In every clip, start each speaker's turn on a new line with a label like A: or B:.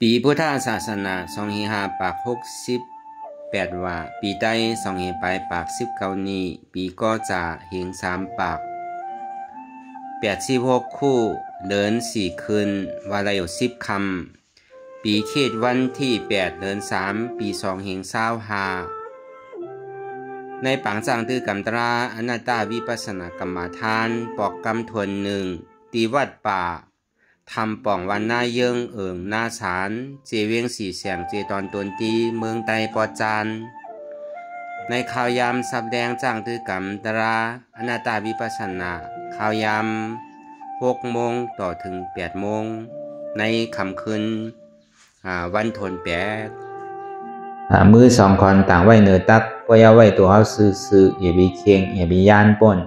A: ปีพุทธศาสนา25ปาก68ว่าปีใต้25ปาก19นี้ปีก็จะเห็น3ปาก86คู่เดิน4คืนวันละอยู่10คำปีเขตวันที่8เดือน3ปี25ในปังจังตือกำตราอนัตตาวิปัสสนากรรมฐานปอกกำทวนหนึ่งตีวัดป่าทำป่องวันหน้าเยิงหน้าศาลเจเวียงสีแสงเจตอนตนตีเมืองไตปอจานในข่าวยามสับแดงจังตือกำตราอนัตตาวิปัสสนาข่าวยาม6 โมงต่อถึง8 โมงในค่ำคืนวันทนแปด
B: มือ2 คนต่างไว้เหนือตักก็อย่าไว้ตัวเขาซื้ออย่าไปเคียงอย่าไปย่านป่น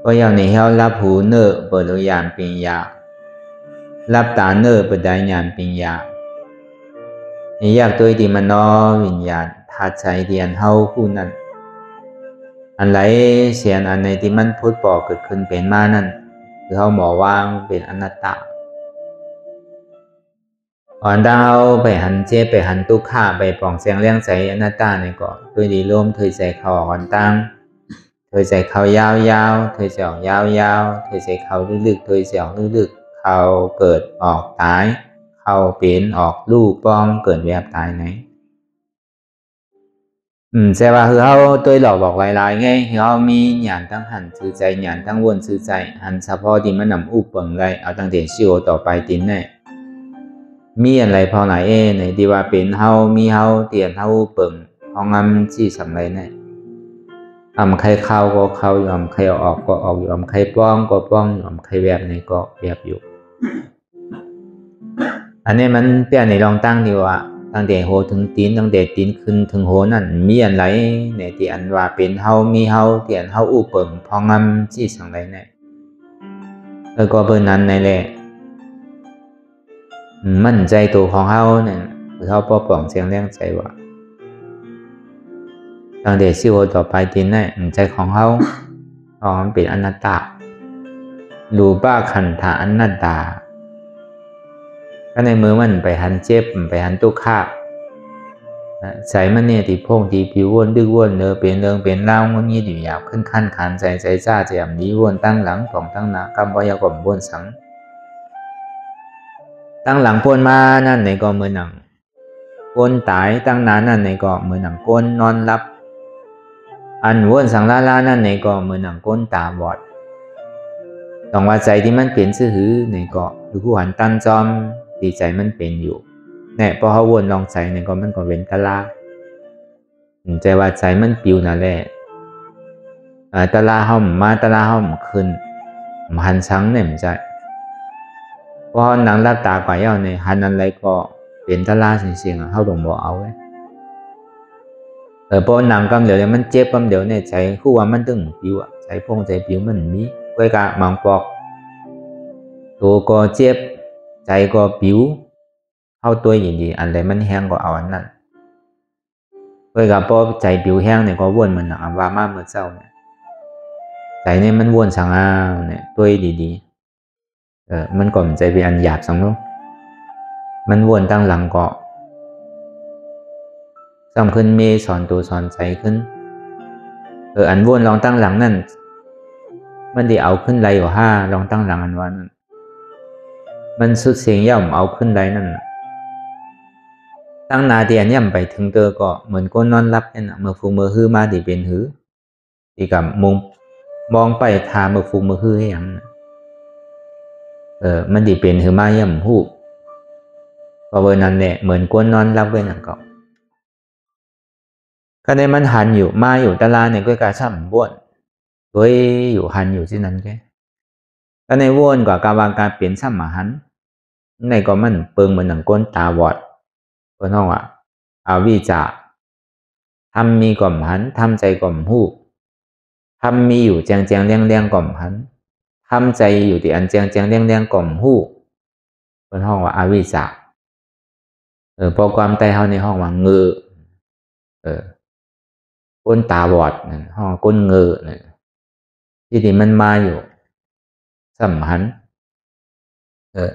B: ก็อย่าในเฮารับหูเนื้อเปิดยานเป็นยารับตาเนื้อเปิดได้ยานเป็นยาอยากตัวที่มันนอวิญญาณทัดใจเดียนเฮาคู่นั้นอันไหนเสียนอันในที่มันพูดบอกเกิดขึ้นเป็นมานั่นคือเขาหมอว่างเป็นอนัตตาอ่อนดาวไปหันเจ็บไปหันตุกข้าไปป่องเสียงเลี้ยงใจอนัตตาในเกาะด้วยดีร่วมเถยใจเขาอ่อนตั้งเถยใจเขายาวๆเถยใจออกยาวๆเถยใจเขาลึกๆเถยใจออกลึกๆเขาเกิดออกตายเขาเป็นออกลูกป้องเกิดแบบตายไหนแต่ว่าคือเขาตัวหลอกบอกหลายๆไงเขามีหยานทั้งหันซื่อใจหยานทั้งวนซื่อใจหันเฉพาะที่มันนำอุปเปิงไรเอาตั้งแต่ชิโอต่อไปตินเนี่ยมีอะไรพอไหนในที่ว่าเป็นเฮามีเฮาเตียนเฮาเปิงห้องที่สำไรเนี่ยใครเข้าก็เข้ายอมใครออกก็ออกยอมใครป้องก็ป้องยอมใครแบบไหนก็แบบอยู่อันนี้มันเปลี่ยนในลองตั้งดีว่าตั้งแต่โหถึงตีนตั้งแต่ตีนขึ้นถึงโหนั่นมีอะไรในที่อันว่าเป็นเฮามีเฮาเตียนเฮาอุปเปิงห้องที่สำไรเนี่ยแล้วก็เพิ่นนั้นในแหละมั่นใจตัวของเขาเนี่ยคือเขาปกป้องเสียงแรงใจว่าตั้งแต่ชีวิตต่อไปทีนี้ใจของเขามันเป็นอนัตตารูปะขันธะอนัตตาก็ในมือมันไปหันเจ็บไปหันตุกขะใจมันเนี่ยที่พงที่ผิววนดึกวนเนื้อเป็นเรื่องเป็นเล่ามันงี้อยู่หยาบขึ้นขั้นขานใจจ้าแจ่มดีวนตั้งหลังของตั้งหน้ากำบอยากบวนสังตั้งหลังพ้นมานั่นในก็มือหนังก้นตายตั้งนานนั่นในก็มือหนังก้นนอนรับอันวนสังลานั่นในก็มือหนังก้นตาบอดต้องว่าใจที่มันเปลี่ยนซื่อหือในก็คือผู้หันตั้งจอมดีใจมันเป็นอยู่เนี่ยพอเขาวนลองใจในก็มันก็เว้นตะลาใจว่าใจมันปิวนั่นแหละตะลาห้อมมาตะลาห้อมขึ้นหันสังเนี่ยมันใจพอหนังรับตากว่าเย้าในหันอะไรก็เป็นตะลาเสียงๆเขาต้องบอกเอาไว้พอหนังกำเดียวเนี่ยมันเจ็บกำเดียวเนี่ยใจคู่ว่ามันตึงปิวใจพงใจปิวมันมีไว้กะมังปอกตัวก็เจ็บใจก็ปิวเข้าตัวอย่างดีอันใดมันแห้งก็เอาอันนั้นไว้กะพอใจปิวแห้งเนี่ยก็วนมันหนังว่ามาเมื่อเช้าเนี่ยใจเนี่ยมันวนสังอาเนี่ยตัวดีๆมันก่อนใจเป็นอันหยาบสังลูกมันวนตั้งหลังเกาะสำขึ้นเมสอนตัวสอนใจขึ้นอันวนลองตั้งหลังนั่นมันได้เอาขึ้นไรกว่า5ลองตั้งหลังอันวันนั้นมันสุดเสียงย่ำเอาขึ้นไรนั่นตั้งนาเดียนย่ำไปถึงเตอก็เหมือนก้นนอนรับเนี่ยนะเมื่อฟูมือฮื้อมาที่เป็นหือที่กับมุงมองไปทาเมื่อฟูมือฮื้อให้ยังมันที่เป็นหือมาย่ำหูพอเวนั้นเนี่ยเหมือนก้นนอนรับเว้นนั่นก็ในมันหันอยู่มาอยู่ตลาดเนี่ยก็กระช่ำบ้วนด้วยอยู่หันอยู่ที่นั้นแค่ก็ในว่นกว่ากาวางการเปลี่ยนช่ำมาหันในก็มันเปิงเหมือนหนังก้นตาบอดก็น้องว่าอาวิจาทำมีก่อมหันทำใจก่อมหูทำมีอยู่แจงแจงเลี้ยงเลี้ยงก่อมหันทำใจอยู่ที่อันแจงแจงเลี้ยงเลี้ยงก่อมหูก็น้องว่าอาวิจาพอความใจเขาในห้องว่าเงือก้นตาบอดห้องก้นเงือที่มันมาอยู่สัมหัน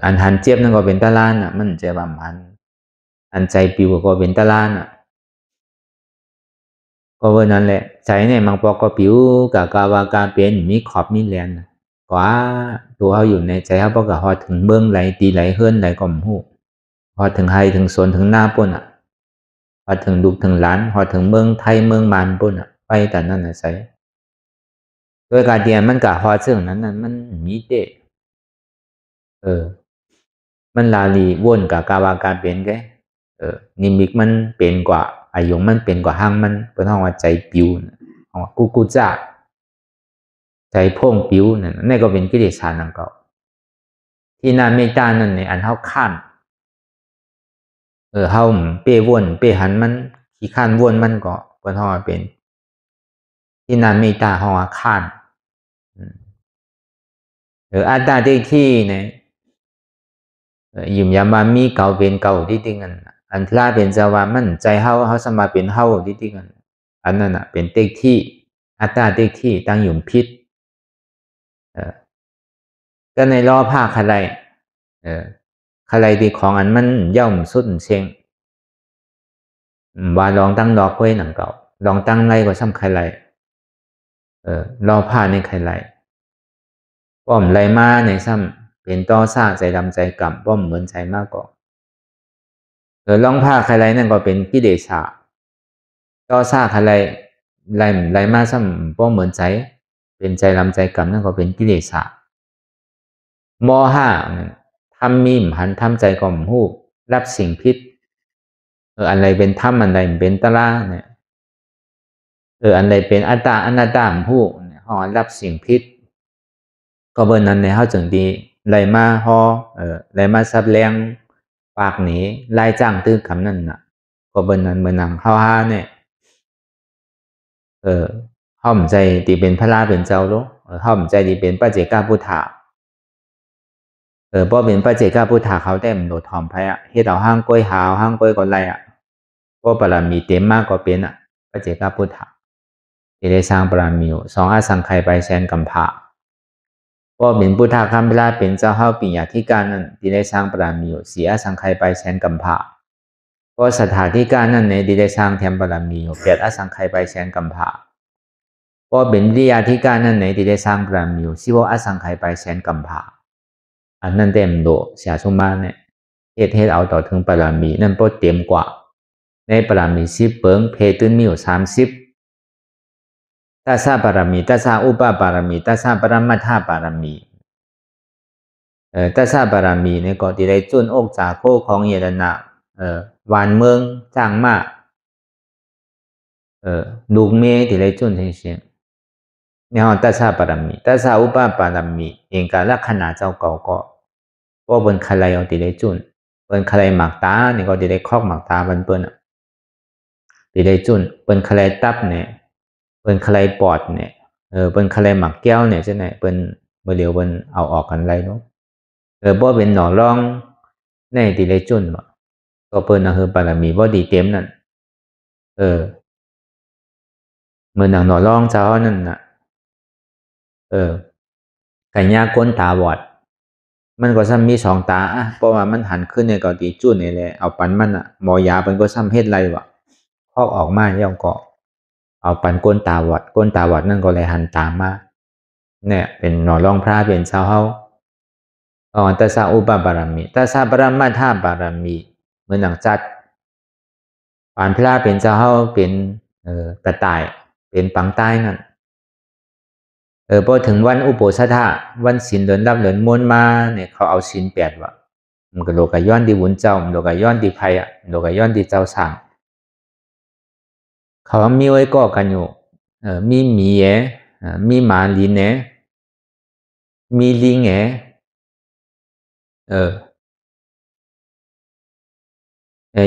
B: อันหันเจ็บนั่นก็เป็นตะลานมันจะบำพันอันใจปิวก็เป็นตะลานก็วันนั้นแหละใจเนี่ยมันปอกก็ปิวกับกาวากาเป็นมีขอบมีแลนกว่าตัวเขาอยู่ในใจเขาปอกก็พอถึงเบื้องไหลตีไหลเฮือนไหลก็มหูพอถึงไฮถึงสวนถึงหน้าป่นพอถึงลูกถึงหลานพอถึงเมืองไทยเมืองมานป่นไปแต่นั่นใส่ด้วยการเดียนมันกับพอซึ่งนั้นมันมีเดมันลาลีว่นกับกาวากาเป็นแกนิมิกมันเป็นกว่าอายุมันเป็นกว่าห้างมันเป็นห้องว่าใจปิวกูจ้าใจพ่งปิวนั่นก็เป็นกิเลสานังเก่าที่นาเมตานั่นในอันเฮาข้านเฮาเป้ว่นเป้หันมันขี้ข้านว่นมันก็เป็นห้องว่าเป็นที่นาเมตาห้องว่าข้านอัตตาที่เนี่ยยิมยามามีเก่าเป็นเก่าที่ติงันอันลาเป็นจาวามันใจเฮาสมาเป็นเฮาที่ติงันอันนั้นเป็นเต็กที่อัตตาเต็กที่ตั้งอยู่พิษก็ในล้อผ้าขลายขลายที่ของอันมันย่อมสุดเชียงว่าลองตั้งดอกไว้หนังเก่าลองตั้งไรก็ซ้ำขลายล้อผ้าในขลายป้อมไรมาในซ้ำเป็นต้อซากใจดำใจกำป้อมเหมือนใจมากกว่าลองผ้าขลายนั่นก็เป็นกิเลสต้อซากขลายไรมาซ้ำป้อมเหมือนใจเป็นใจดำใจกำนั่นก็เป็นกิเลสมห้าทำมีมหันทำใจก่อมหูรับสิ่งพิษอะไรเป็นธรรมอันใดเป็นตะล่าเนี่ยอันใดเป็นอัตตาอนัตตามหูห่อรับสิ่งพิษก็เบอร์นั้นในเฮาจึงดีไหลมาฮอไหลมาซับแรงปากหนีไล่จ้างตื้อคำนั่นก็เบอร์นั้นเบอร์นังเฮาฮาเนี่ยห้อมใจที่เป็นพระราเป็นเจ้าโลห้อมใจที่เป็นปัจเจกพุทธะพอเป็นปัจเจกพุทธะเขาได้มันโดดถอมไปเฮ็ดเอาห้างก้อยหาวห้างก้อยก็ไล่พอบารมีเต็มมากก็เป็นปัจเจกพุทธะที่ได้สร้างบารมีสองอสังไขยไปแสนกัมภะพอเป็นพุทธะคำเวลาเป็นเจ้าเฮาปิญญาธิการนั้นที่ได้สร้างบารมีสี่อสังไขยไปแสนกัมภะพอสถานที่การนั้นในที่ได้สร้างแถมบารมีแปดอสังไขยไปแสนกัมภะพอเป็นวิทยาธิการนั้นในที่ได้สร้างบารมี16อสังไขยไปแสนกัมภะอันนั้นเต็มโดเสียสมมาเนี่ยเฮ็ดเอาต่อถึงบารมีนั่นพอเต็มกว่าในบารมี10เปิงเพตุนมีอยู่30ตัสสะบารมีตัสสะอุปบารมีตัสสะปรมัตถบารมีตัสสะบารมีเนี่ยก็ที่ได้จุนอกจากโคของเยดนะวานเมืองจ้างมาลูกเมที่ได้จุนเสียงเนี่ยตัสสะบารมีตัสสะอุปบารมีเองการลักษณะเจ้าเก่าก็บนคลายเอาที่ได้จุนบนคลายหมากตาเนี่ยก็ที่ได้คอกหมากตาเปิ้นที่ได้จุนบนคลายตับเนี่ยเปิ้นคลายปอดเนี่ยเปิ้นคลายหมากแก้วเนี่ยจังได๋เปิ้นบ่เร็วเปิ้นเอาออกกันไรเนาะบ่เป็นหนอร่องในที่ได้จุนบ่ก็เปิ้นบารมีบ่ดีเต็มนั่นเหมือนหนังหนอร่องเจ้านั่นน่ะกันยาก้นตาบอดมันก็ซ้ำมี2ตาเพราะว่ามันหันขึ้นในก็ตีจุดนี่แหละเอาปันมันหมอยามันก็ซ้ำเฮ็ดไรวะพอกออกมาย่อมก็เอาปันก้นตาบอดนั่นก็เลยหันตามมาเนี่ยเป็นหนอร่องพระเป็นชาวเฮาตัสสะอุปบารมีตัสสะปรมัตถบารมีเหมือนหนังจัดปานพระเป็นชาวเฮาเป็นกระต่ายเป็นปังใต้นั่นพอถึงวันอุโบสถวันศีลเดือนรับเดือนมนมาเนี่ยเขาเอาศีล8ว่ะมันก็โลกย้อนที่บุญเจ้าโลกย้อนที่ไผโลกย้อนที่เจ้าสร้างเขามีไว้ก็กันอยู่มีหมีมีหมาลินมีลิง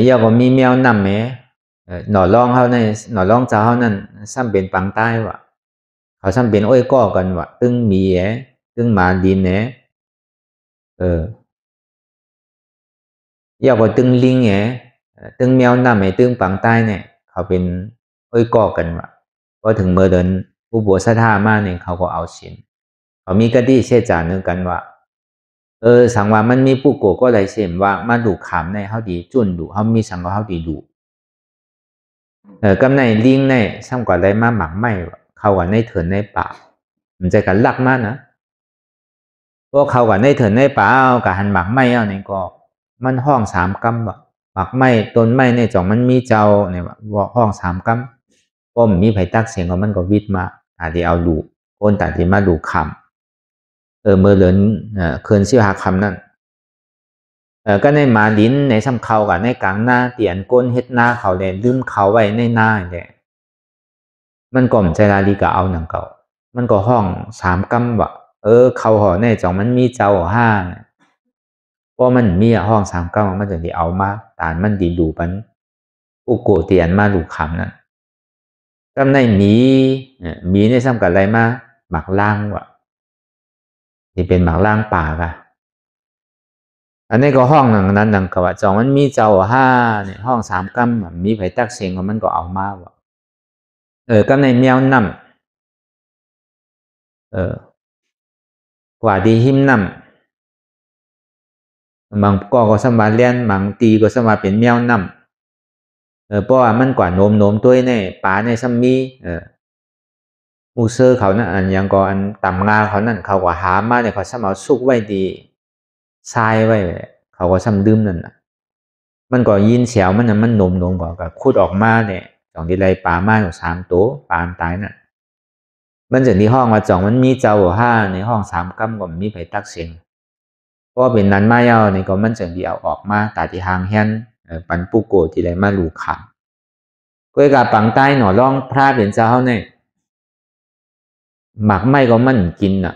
B: ยาก็มีแมวนำหน่อร่องเฮาในหน่อร่องเจ้าเฮานั่นซ้ำเป็นปังใต้ว่ะเขาซ้ำเป็นอ้อยก้อกันว่ะตึงมีตึงหมาดินยาก็ตึงลิงตึงแมวนำตึงปังใต้เนี่ยเขาเป็นอ้อยก้อกันว่ะพอถึงเมื่อเดินอุโบสถมาเนี่ยเขาก็เอาศีลเขามีกติเชจานึกกันว่า สังว่ามันมีผู้โกก็เลยเสียมว่ามาดูขามในเฮาดีจุ่นดูเฮามีสังก็เฮาดีดูกำในลิงในซ้ำกว่าได้มาหมักไหมเขาว่าในเถินในป่ามันจะกันลักมากนะพวกเขาว่าในเถินในป่าเอากับหันหมักไหมเอานี่ก็มันห้อง3 กำว่าหมักไหมต้นไหมในจ่องมันมีเจ้าเนี่ยว่าห้อง3 กำก็มีไผตักเสียงของมันก็วิดมาอาจจะเอาดูคนแต่ที่มาดูคำเมื่อเลือนเคินซิ่วหาคำนั่นก็ในมาลิ้นในซ้ำเขากับในกลางหน้าเตียนก้นเฮ็ดหน้าเขาเลยลืมเขาไว้ในหน้าเลยมันก่อมใจลาลีก็เอาหนังเก่ามันก็ห้อง3 กำวะเขาห่อในจ่องมันมีเจ้าห้าเพราะมันมีห้อง3 กำมันจะดีเอามาตานมันดีดูปันอุโกเตียนมาดูคำนั่นก็ในมีในซ้ำกับอะไรมาหมักล่างวะที่เป็นหมักล่างป่ากะอันนี้ก็ห้องนั้นนังกว่าจองมันมีเจ้าห้าเนี่ยห้อง3 กำมีไผตักเสียงของมันก็เอามาวะก็ในแมวน้ำกว่าดีหิมน้ำบางก็สมาเลียนบางตีก็สมาเป็นแมวน้ำเพราะว่ามันกว่าโน้มตัวในป่าในซัมมีมูเซอร์เขานั่นอันยังก็อันต่ำงาเขานั่นเขาก็หามาเนี่ยเขาสมาสุกไว้ดีทรายไว้เขาก็ซ้ำดื่มนั่นน่ะมันก็ยินเสียวมันโน้มก็ขุดออกมาเนี่ยจ่องดีไรป่ามาอยู่3 ตัวป่าตายน่ะมันจากที่ห้องว่าจ่องมันมีเจ้าห้าในห้อง3 กำก็มีไผตักเสียงเพราะเป็นนั้นมาเย้านี่ก็มันจากที่เอาออกมาตาที่หางแฮนปันปุโกที่ไรมาลูกขาก็กาปังใต้หน่อร่องพระเป็นเจ้าเนี่ยหมักไม่ก็มันกินน่ะ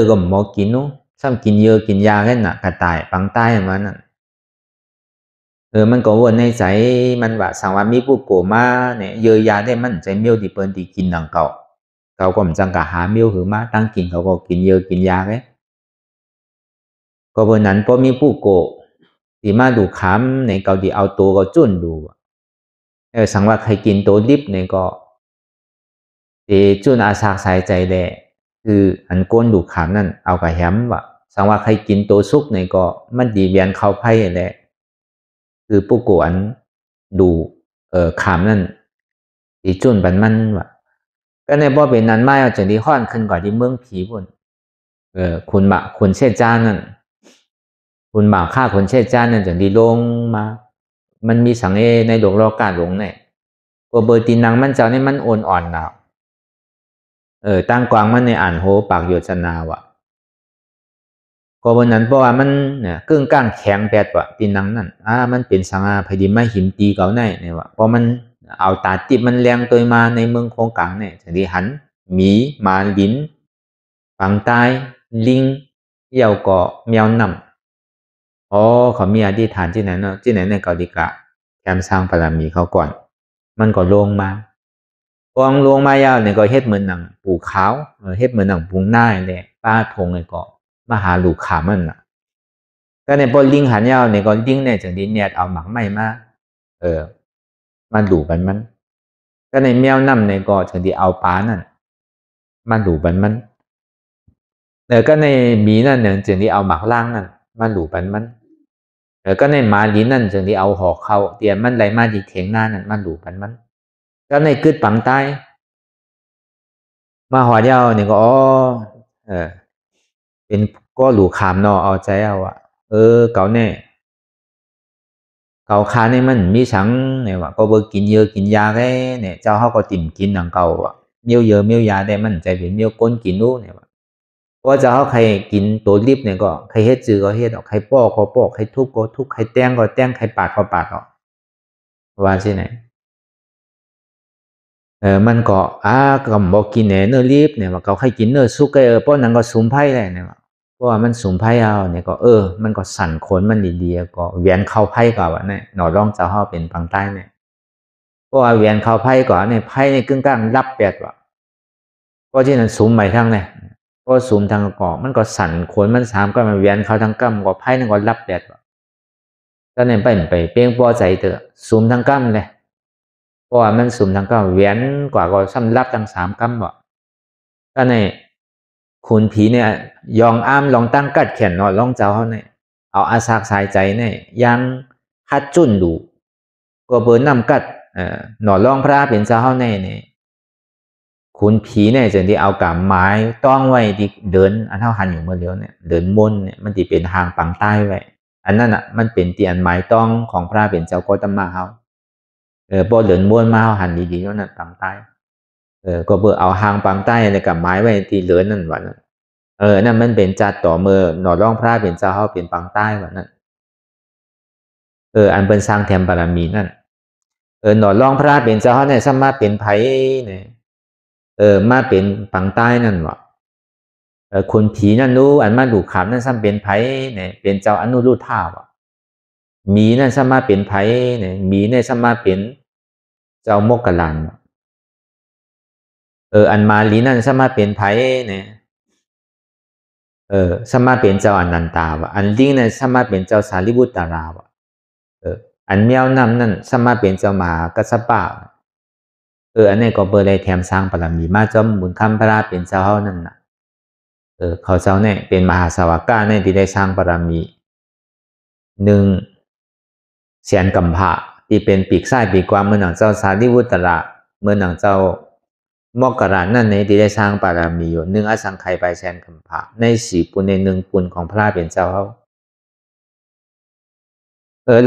B: ก็หมอกินนู้ซ้ำกินเยอะกินยาแค่น่ะกระต่ายปังใต้มันน่ะมันก็วนในใจมันว่าสังว่ามีผู้โกมาเนี่ยเยอะยาได้มันใจเมียวที่เปิ้นที่กินดังเก่าเขาก็มันจังกะหาเมียวหือมาตั้งกินเขาก็กินเยอะกินยาแค่ก็เพราะนั้นพอมีผู้โกที่มาดูขามในเกาดีเอาตัวก็จุ่นดูสังว่าใครกินตัวดิบเนี่ยก็จุ่นอาสาสายใจแดคืออันก้นดูขามนั่นเอากระแหมว่าสังว่าใครกินตัวซุกเนี่ยก็มันดีเบียนเข้าไพ่แหละคือผู้กวนดูขามนั่นที่จุ่นบันมันว่ะก็ในบ่เป็นนั้นไม่เอาจากที่ห้อนขึ้นกว่าที่เมืองผีพุ่นคุณเชษจ้านั่นคุณบ่าวฆ่าคนเชษจ้านั่นจากที่ลงมามันมีสังในหลวงรอกาหลงเนี่ยก็เบอร์ตีนังมันเจ้านี่มันโอนอ่อนแล้วตั้งกวางมันในอ่านโหปากโยชนาวะก็วันนั้นเพราะว่ามันเนี่ยกึ่งก้างแข็งแปดว่ะตีนังนั่นมันเป็นสังอาพอดีไม่หิมตีเก่าในเนี่ยว่ะเพราะมันเอาตาติบมันแรงตัวมาในเมืองโคงกลางเนี่ยจากที่หันหมีมาลิ้นฝังใต้ลิงเยี่ยวเกาะแมวนำเขามีอธิษฐานที่ไหนเนาะที่ไหนในเกาหลีกะแคมสร้างบารมีเขาก่อนมันก็ลงมากองลงมายาวเนี่ยก็เฮ็ดเหมือนหนังปูขาวเฮ็ดเหมือนหนังปูหน้าเนี่ยป้าทงเนี่ยก็มาหาลูกขามันน่ะก็ในพอลิงหันยาวเนี่ยก็ลิงเนี่ยจังดีเนี่ยเอาหมักไม้มามันดูบันมันก็ในแมวน้ำเนี่ยก็จังดีเอาปลานั่นมันดูบันมันก็ในหมีนั่นเนี่ยจังดีเอาหมักล่างนั่นมันดูบันมันก็ในหมาลิ้นนั่นจังดีเอาหอกเข้าเตียนมันไหลมาดีเถียงหน้านั่นมันดูบันมันก็ในกึดปังใต้มาหัวเดียวเนี่ยก็เป็นก็หลูขามเนาะเอาใจเอาเก่าแน่เก่าคาเนี่ยมันมีสังเนี่ยว่าก็เบอกินเยอะกินยาแค่เนี่ยเจ้าเขาก็ติ่มกินหนังเก่าเมียวเยอะเมียวยาได้มันใจเป็นเมียวก้นกินนู้เนี่ยว่าเพราะเจ้าเขาใครกินตัวรีบเนี่ยก็ใครเฮ็ดจือก็เฮ็ดออกใครปอกก็ปอกใครทุบก็ทุบใครแต้งก็แต้งใครปาดก็ปาดออกว่าใช่ไหมมันก็ก็บอกกินเนื้อรีบเนี่ยว่าเขาใครกินเนื้อซุกเพราะนั้นก็สุ่มไพ่เลยเนี่ยเพราะว่ามันสุ่มไพ่เอาเนี่ยก็มันก็สั่นขนมันดีๆก็เวียนเข้าไพ่ก่อนวะเนี่ยหนอร่องเจ้าเขาเป็นปังใต้เนี่ยเพราะว่าเวียนเข้าไพ่ก่อนเนี่ยไพ่เนี่ยกึ่งกลางรับแปดว่ะเพราะที่นั้นสุ่มไปทั้งเนี่ยก็สุ่มทางก่อมันก็สั่นขนมัน3ก็มันเวียนเข้าทางกั้มก็ไพ่นั่นก็รับแปดว่ะตอนนั้นไปเปี้ยงป้อใจเถอะสุ่มทางกั้มเลยเพราะว่ามันสุ่มทางก็เวียนกว่าก็ซ้ำรับทั้ง3 กำบ่ก็ใน คุณผีเนี่ยยองอ้ามลองตั้งกัดแขนนอนลองเจ้าเขาเนี่ยเอาอาสากสายใจเนี่ยยังฮัดจุนดูก็เบอร์นำกัดหนอลองพระเป็นเจ้าเขาเนี่ยคุณผีเนี่ยจนที่เอากับไม้ต้องไว้ที่เดินอันเท่าหันอยู่เมื่อเลี้ยวเนี่ยเดินมนเนี่ยมันที่เป็นทางปังใต้ไว้อันนั้นอ่ะมันเป็นเตียนไม้ต้องของพระเป็นเจ้าโกตมะเขาพอเดินมนมาเขาหันดีๆแล้วนั่นปังใต้ก็เบอร์เอาหางปังใต้ในกับไม้ไว้ที่เดินนั่นวันนั้นนั่นมันเป็นจัดต่อเมื่อหนอร่องพระเป็นเจ้าเขาเป็นปังใต้วันนั้นอันเป็นสร้างแถมบารมีนั่นหนอร่องพระเป็นเจ้าเขาเนี่ยสามารถเป็นไผ่เนี่ยมาเป็นปังใต้นั่นวะคนผีนั่นรู้อันมาดูขามนั่นซ้ำเป็นไผ่เนี่ยเป็นเจ้าอนุรุทธาวะมีนั่นซ้ำมาเป็นไผ่เนี่ยมีเนี่ยซ้ำมาเป็นเจ้าโมกขลานอันมาลีนั่นซ้ำมาเป็นไผ่เนี่ยซ้ำมาเป็นเจ้าอนันตาวะอันลิงเนี่ยซ้ำมาเป็นเจ้าสารีบุตราราวะอันเมียวนำนั่นซ้ำมาเป็นเจ้ามหากัสสปะอันนี้ก็เบอร์ได้แถมสร้างบารมีมาจอมบุญคำพระเป็นเจ้านั่นน่ะเขาเจ้าเนี่ยเป็นมหาสาวกาเนี่ยที่ได้สร้างบารมีหนึ่งเสียนกัมพะที่เป็นปีกซ้ายปีกขวาเมื่อหนังเจ้าสารีบุตระเมื่อหนังเจ้ามกรานั่นในที่ได้สร้างบารมีอยู่หนึ่งอสังไขยไปเสียนกัมพะในสี่ปุณในหนึ่งปุณของพระเป็นเจ้าเขา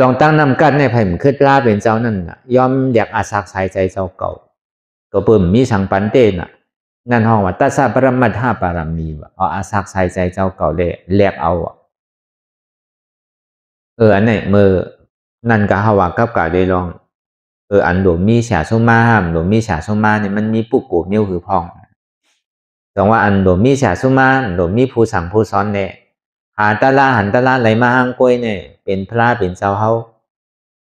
B: ลองตั้งนำกันในไผ่หมือขึ้นลาเป็นเจ้านั่นน่ะยอมอยากอาศักสายใจเจ้าเก่าก็เพิ่มมีสังปันเตน่ะนั่นห้องว่าตัสสะปรมัตถาปารมีวะเอาอาศักสายใจเจ้าเก่าเลยแลกเอาอันไหนเมื่อนั่นก็ฮาวากับกาได้ลองอันหลวงมีเสียสมาห้ามหลวงมีเสียสมาเนี่ยมันมีปุ๊กกูมิ้วคือพองแต่ว่าอันหลวงมีเสียสมาหลวงมีผู้สั่งผู้สอนเนี่ยหาตาลาหันตาลาไหลมาห้างกล้วยเนี่ยเป็นพระเป็นเจ้าเขา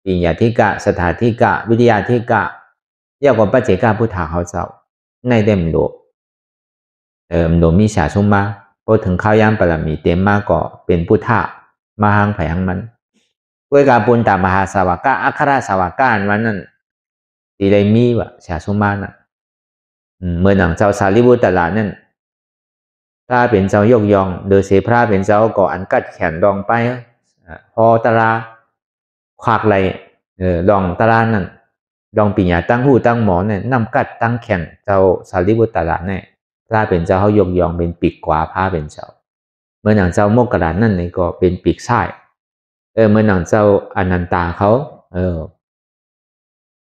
B: ปิญญาธิกะสถาธิกะวิทยาธิกะเรียกว่าปัจเจกาพุทธาเขาเจ้าในเดมโลหลวงมีเสียสมาพอถึงข้าวยามปรมีเต็มมากก็เป็นพุทธะมาห้างไผ่ห้างมันกวยกาปุณตามหาสาวกาอัครสาวกาวันนั้นที่ได้มีวะเสียสมาน่ะเมื่อหนังเจ้าสารีบุตรลานั่นพระเป็นเจ้ายกยองโดยเสพระเป็นเจ้าก่ออันกัดแขนดองไปพอตราควักไหลลองตรานั่นลองปิญญาตั้งหูตั้งหมอเนี่ยนำกัดตั้งแขนเจ้าสารีบุตรลาเนี่ยพระเป็นเจ้าเขายกยองเป็นปีกขวาพระเป็นเจ้าเมื่อหนังเจ้าโมกขลานั่นนี่ก็เป็นปีกซ้ายเมื่อหนังเจ้าอนันตาเขา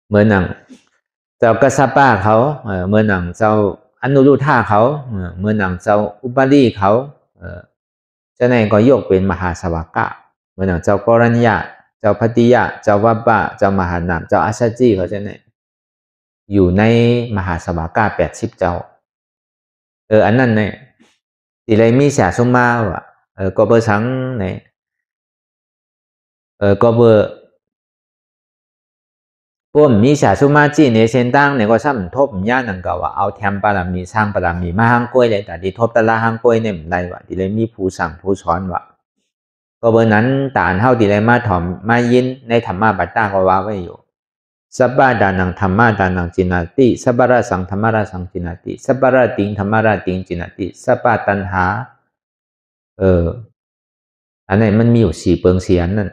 B: เมื่อหนังเจ้ากัสสปะเขาเมื่อหนังเจ้าอนุรุทธาเขาเมื่อหนังเจ้าอุปาลีเขาเจ้าไหนก็ยกเป็นมหาสวากะเมื่อหนังเจ้ากรัญญาเจ้าพัติยะเจ้าวัปปะเจ้ามหานามเจ้าอาชาจีเขาเจ้าไหนอยู่ในมหาสวากะ80เจ้าอันนั้นเนี่ยที่ไรมีเสียสมาวะก็เบอร์สังเนี่ยก็เบอร์พวกมีเสียสมาจีในเส้นตั้งเนี่ยก็ซ้ำทบย่านังก็ว่าเอาแถมปรามีสร้างปรามีมาห้างกล้วยเลยแต่ที่ทบตะละห้างกล้วยเนี่ยไม่ได้วะที่ไรมีผู้สั่งผู้สอนวะก็เบอร์นั้นตานเท่าที่ไรมาถ่อมมายินในธรรมะบัตตาก็ว่าไว้อยู่สับบาดานังธรรมะดานังจินาติสับบาระสังธรรมะระสังจินาติสับบาระติงธรรมะระติงจินาติสับบาตันหาอันนี้มันมีอยู่4เปิงเสียนนั่น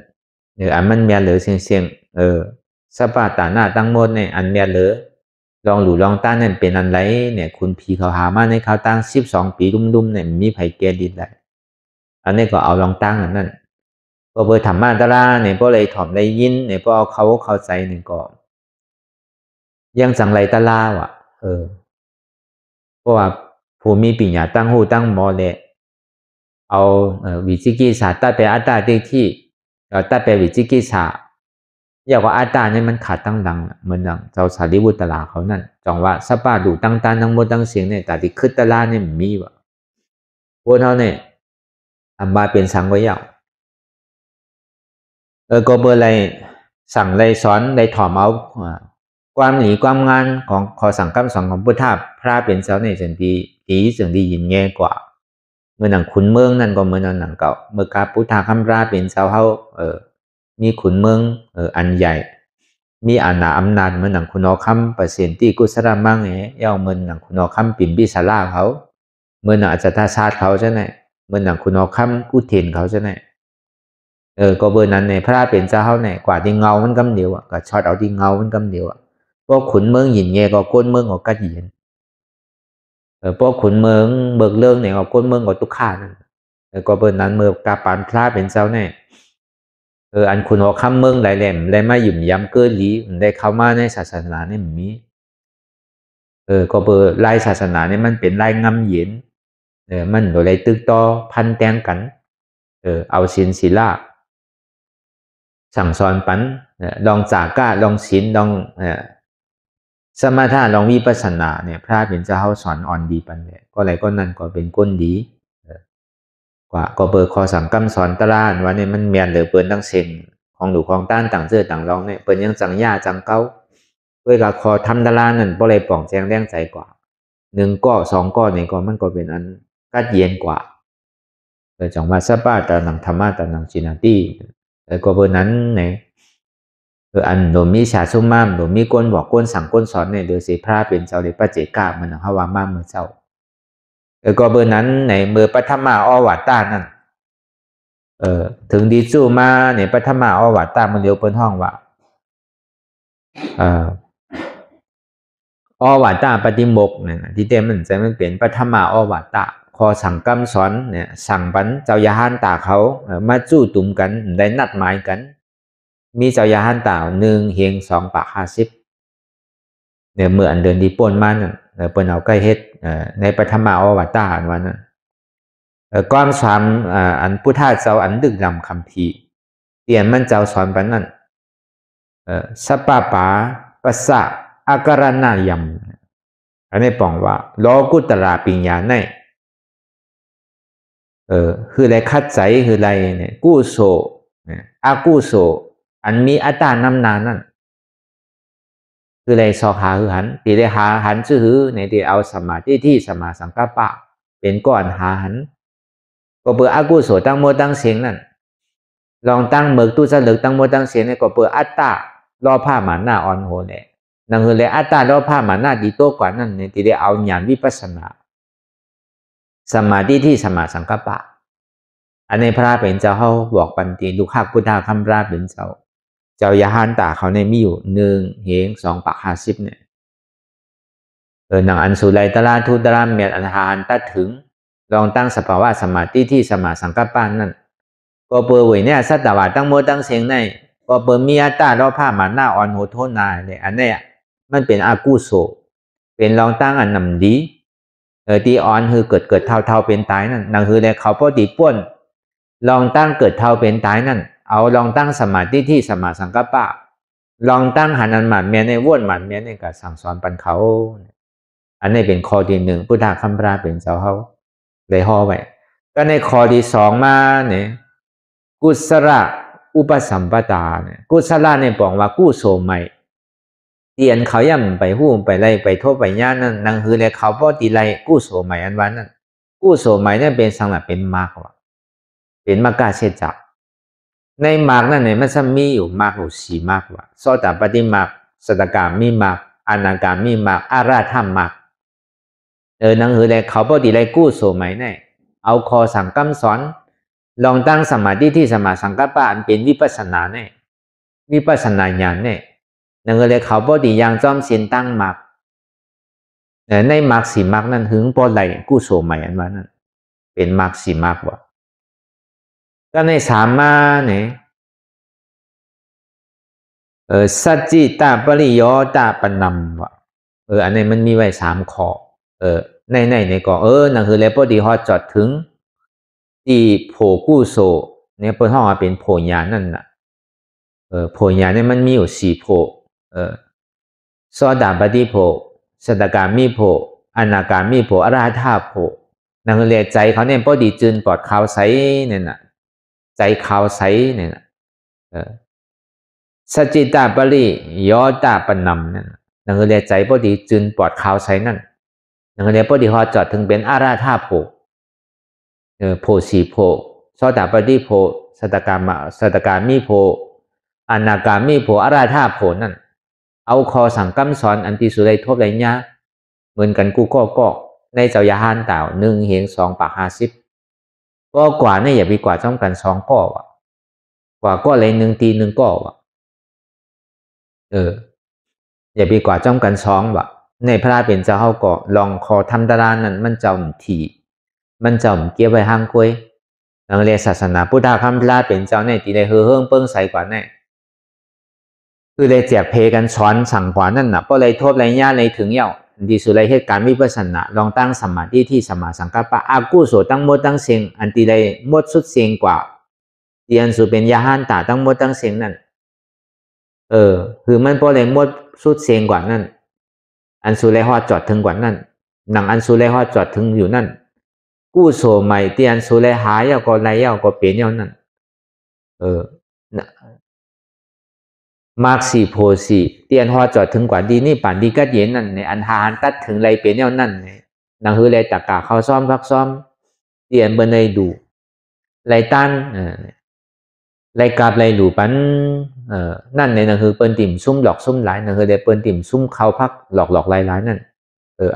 B: อันมันเมียเหลือเสียงสับบาตาหน้าตั้งหมดเนี่ยอันเมียเหลือลองหลู่ลองต้านนั่นเป็นอันไรเนี่ยคุณพีเขาหามาในเขาตั้ง12ปีลุ่มๆเนี่ยมีไผแก่ดินได้อันนี้ก็เอาลองตั้งนั่นก็เบอร์ธรรมะตราเนี่ยก็เลยถ่อมได้ยินเนี่ยก็เอาเขาเข้าใจหนึ่งก็ยังสังไรตะลาวะเพราะว่าผู้มีปิญญาตั้งหูตั้งหมอเลยเอาวิจิกิจฉาตัดไปอัตตาได้ที่ตัดไปวิจิกิจฉาอยากว่าอัตตาเนี่ยมันขาดตั้งดังเหมือนดังเจ้าสารีบุตรลาเขานั่นจองว่าสัปปะดูตั้งตาทั้งหมดตั้งเสียงเนี่ยแต่ที่ขึ้นตะลาเนี่ยมีวะพวกเขาเนี่ยอันมาเป็นสังก็ยาวก็เบอร์อะไรสั่งอะไรสอนอะไรถ่อมเอาความหนีความงานของขอสั่งคำสอนของพุทธะพระเป็นเจ้าในสันติดีสันติยินแง่กว่าเมื่อหนังขุนเมืองนั่นก็เมื่อหนังเก่าเมื่อกาพุทธะคำพระเป็นเจ้าเขามีขุนเมืองอันใหญ่มีอาณาอำนาจเมื่อหนังคุณอคำเปอร์เซ็นต์ที่กุศลมังเย่าเมื่อหนังคุณอคำปิ่นบิสาราเขา เมื่อหนังอาจารย์ศาสตร์เขาใช่ไหมเมื่อหนังคุณเอาคำกู้เทียนเขาใช่ไหมก็เบอร์นั้นเนี่ยพระเป็นเจ้าเขาเนี่ยกว่าที่เงามันกำเดียวอ่ะก็ช็อตเอาที่เงามันกำเดียวอ่ะพวกขุนเมืองหยินเงี้ยก็ก้นเมืองก็กัดหยินพวกขุนเมืองเบิกเรื่องเนี่ยก็ก้นเมืองก็ตุกขานั่นก็เบอร์นั้นเมื่อกาปานพระเป็นเจ้าเนี่ยอันคุณเอาคำเมืองหลายแหลมได้มาหยุ่มย้ำเกินหลีได้เข้ามาในศาสนาเนี่ยมีก็เบอร์ไล่ศาสนาเนี่ยมันเป็นไล่งำเย็นมันโดยไล่ตึกต่อพันแตงกันเอาศีลศีลาสั่งสอนปันลองจากก้าลองศีลลองสมถะลองวิปัสสนาเนี่ยพระเป็นเจ้าเขาสอนอ่อนดีปันเนี่ยก็อะไรก็นั่นก็เป็นก้นดีกว่าก็เบอร์คอสังกัมสอนตะลานว่าเนี่ยมันเมียนหรือเปิ้นตั้งเซ็งของหลูของต้านต่างเสื้อต่างรองเนี่ยเปิ้นยังจังย่าจังเก้าเพื่อกับคอทำตะลานนั่นบ่เลยป่องแจงแรงใจกว่า1ก้อ2ก้อเนี่ยก็มันก็เป็นอันกัดเย็นกว่าจังว่าสปาตานังธรรมะตานังจินาตีก็เบอร์นั้นเนี่ยอันโดมีชาซุ่มม่ามโดมีก้นบอกก้นสั่งก้นสอนเนี่ยโดยสิพระเป็นเจ้าเลยปัจเจกามันเขาว่ามาเมื่อเจ้าก็เบอร์นั้นในเมื่อปัทมาอวัตตานั่นถึงดีสู้มาเนี่ยปัทมาอวัตตามันเดียวเปิ้นห้องว่าอวัตตาปฏิโมกข์เนี่ยที่เต็มมันจะมันเป็นปัทมาอวัตตาคอสั่งกำสอนเนี่ยสั่งปันเจ้ายาหันตาเขามาจู้ตุ่มกันได้นัดหมายกันมีเจ้ายาหันตา1เฮง2 ปาก50เนี่ยเมื่ออันเดินดีป่นมานั่นเปิ้นเอาใกล้เฮ็ดในปัทมาอวัตตาอันว่านั้นก้อนสามอันพุทธะเจ้าอันดึกดำคำพีเตียนมันเจ้าสอนปันนั่นสัปปะปาปัสสะอาการณายมอันนี้ปองว่าโลกุตระปิญญาในคืออะไรคัดใจคืออะไรเนี่ยกู้โสอากู้โสอันมีอัตตานำนานั่นคืออะไรสอหาคือหันตีได้หาหันชื่อในที่เอาสมาธิที่สมาสังกัปปะเป็นก้อนหาหันก็เปิดอากุโสตั้งโมตั้งเสียงนั่นลองตั้งเบิกตู้จะเลิกตั้งโมตั้งเสียงเนี่ยก็เปิดอัตตารอผ้าหมันหน้าอ่อนโหเนี่ยนั่นคือเลยอัตตารอผ้าหมันหน้าดีโตกว่านั่นเนี่ยที่ได้เอาญาณวิปัสสนาสมาธิที่สมาสังกัปปะอันนี้พระเป็นเจ้าเขาบอกปันตีลูกหักพุทธาคำพระเป็นเจ้ายาหันตาเขาในมีอยู่1เฮง2 ปาก50เนี่ยหนังอันสุไลตราทุตรามเมียอันหานตัดถึงลองตั้งสภาวะสมาธิที่สมาสังกัปปะนั่นก็เปิดไว้เนี่ยสัตตวะตั้งโมตั้งเสียงในก็เปิดมีอัตตารอผ้าหมันหน้าอ่อนโหโทษนาเนี่ยอันนี้มันเป็นอากุโสเป็นลองตั้งอันนำดีที่อ่อนคือเกิดเท่าเป็นตายนั่นนั่นคือเลยเขาพอดีป้วนลองตั้งเกิดเท่าเป็นตายนั่นเอาลองตั้งสมาธิที่สมาสังกัปปะลองตั้งหันอันหมันเมียในว่นหมันเมียในกับสั่งสอนปันเขาอันนี้เป็นข้อที่1พุทธาคำพระเป็นเจ้าเขาได้ห่อไว้ก็ในข้อที่2มาเนี่ยกุศลอุปสัมปทาเนี่ยกุศลเนี่ยบอกว่ากู้โสใหม่เตียนเขาย่ำไปหู้ไปไล่ไปโทษไปย่านนั่นนั่งคือเลยเขาป้อตีไล่กู้โสใหม่อันวันนั้นกู้โสใหม่เนี่ยเป็นสังหรับเป็นมากว่ะเป็นมากาเชจักในมากนั่นเนี่ยมันจะมีอยู่มากอยู่4มากว่ะโสตปฏิมากสัตตกามีมากอนาคามีมากอาราธรรมมากนั่งคือเลยเขาป้อตีไล่กู้โสใหม่เนี่ยเอาคอสั่งกำสอนลองตั้งสมาธิที่สมาสังกัปปะอันเป็นวิปัสสนาเนี่ยวิปัสสนาญาณเนี่ยนั่นก็เลยเขาป้อตียังจอมเสียนตั้งมากในมาก4มากนั่นถึงป้อไหลกู้โสใหม่อันว่านั่นเป็นมาก4มากว่ะก็ใน3มาเนี่ยสัจจิตาปริโยตาปนัมว่ะอันนี้มันมีไว้3ข้อในก็นั่นคือเลยป้อตีฮอดจอดถึงที่โผกู้โสเนี่ยเปิ้นห้องว่าเป็นโผญาณนั่นน่ะโผญาณเนี่ยมันมีอยู่4โผโสดาปัตติโผสัตตกามิโผอนาคามิโผอรหัตถโผนั่นคือใจเขาเนี่ยพอดีจืนปลอดขาวใสเนี่ยน่ะใจขาวใสเนี่ยน่ะสัจจิตาปริโยตาปนัมนั่นคือใจพอดีจืนปลอดขาวใสนั่นนั่นคือพอดีฮอดจอดถึงเป็นอรหัตถโผโพ4โพโสดาปัตติโพสัตตกามิโพอนาคามิโพอรหัตถโพนั่นเอาคอสั่งกำสอนอันที่สุดได้ทบได้ยะเหมือนกันกูก็ ในเจ้ายาฮันเต่า1 เหง 2 ปาก 50ก็กว่าเนี่ยอย่าไปกว่าจ้อมกัน2ก้อวะกว่าก็เลย1 ตี 1ก้อวะอย่าไปกว่าจ้อมกัน2วะในพระเป็นเจ้าเฮาก็ลองขอทำตารางนั้นมันเจ้าถี่มันเจ้าเก็บไว้ห่างกวยนังเรียนศาสนาพุทธคำพระเป็นเจ้าในตีได้เฮืองเปิ้งใสกว่าแน่คือเลยแจกเพกันสอนสั่งกว่านั่นน่ะก็เลยทบเลยญาเลยถึงเย่าดีสุดเลยเหตุการณ์วิปัสสนาลองตั้งสมาธิที่สมาสังกัปปะอากุโสตั้งหมดตั้งเสียงอันตีเลยหมดสุดเสียงกว่าเตียนสุเป็นยาหันตาตั้งหมดตั้งเสียงนั่นคือมันพอเลยหมดสุดเสียงกว่านั่นอันสุเลยฮอดจอดถึงกว่านั่นหนังอันสุเลยฮอดจอดถึงอยู่นั่นกู้โสใหม่เตียนสุเลยหายเอาก็ไรเอาก็เปลี่ยนเอานั่นมากสีโพสีเตียนฮอจอดถึงกว่าดีนี่ป่านดีก็เย็นนั่นในอันหาหันตัดถึงไรเป็นเอานั่นนางฮือไรตะกาเขาซ้อมพักซ้อมเตียนเบนเลยดูไรตันไรกาบไรหลูปันนั่นในนางฮือเปิ้นติ่มซุ่มหลอกซุ่มหลายนางฮือได้เปิ้นติ่มซุ่มเขาพักหลอกหลายนั่น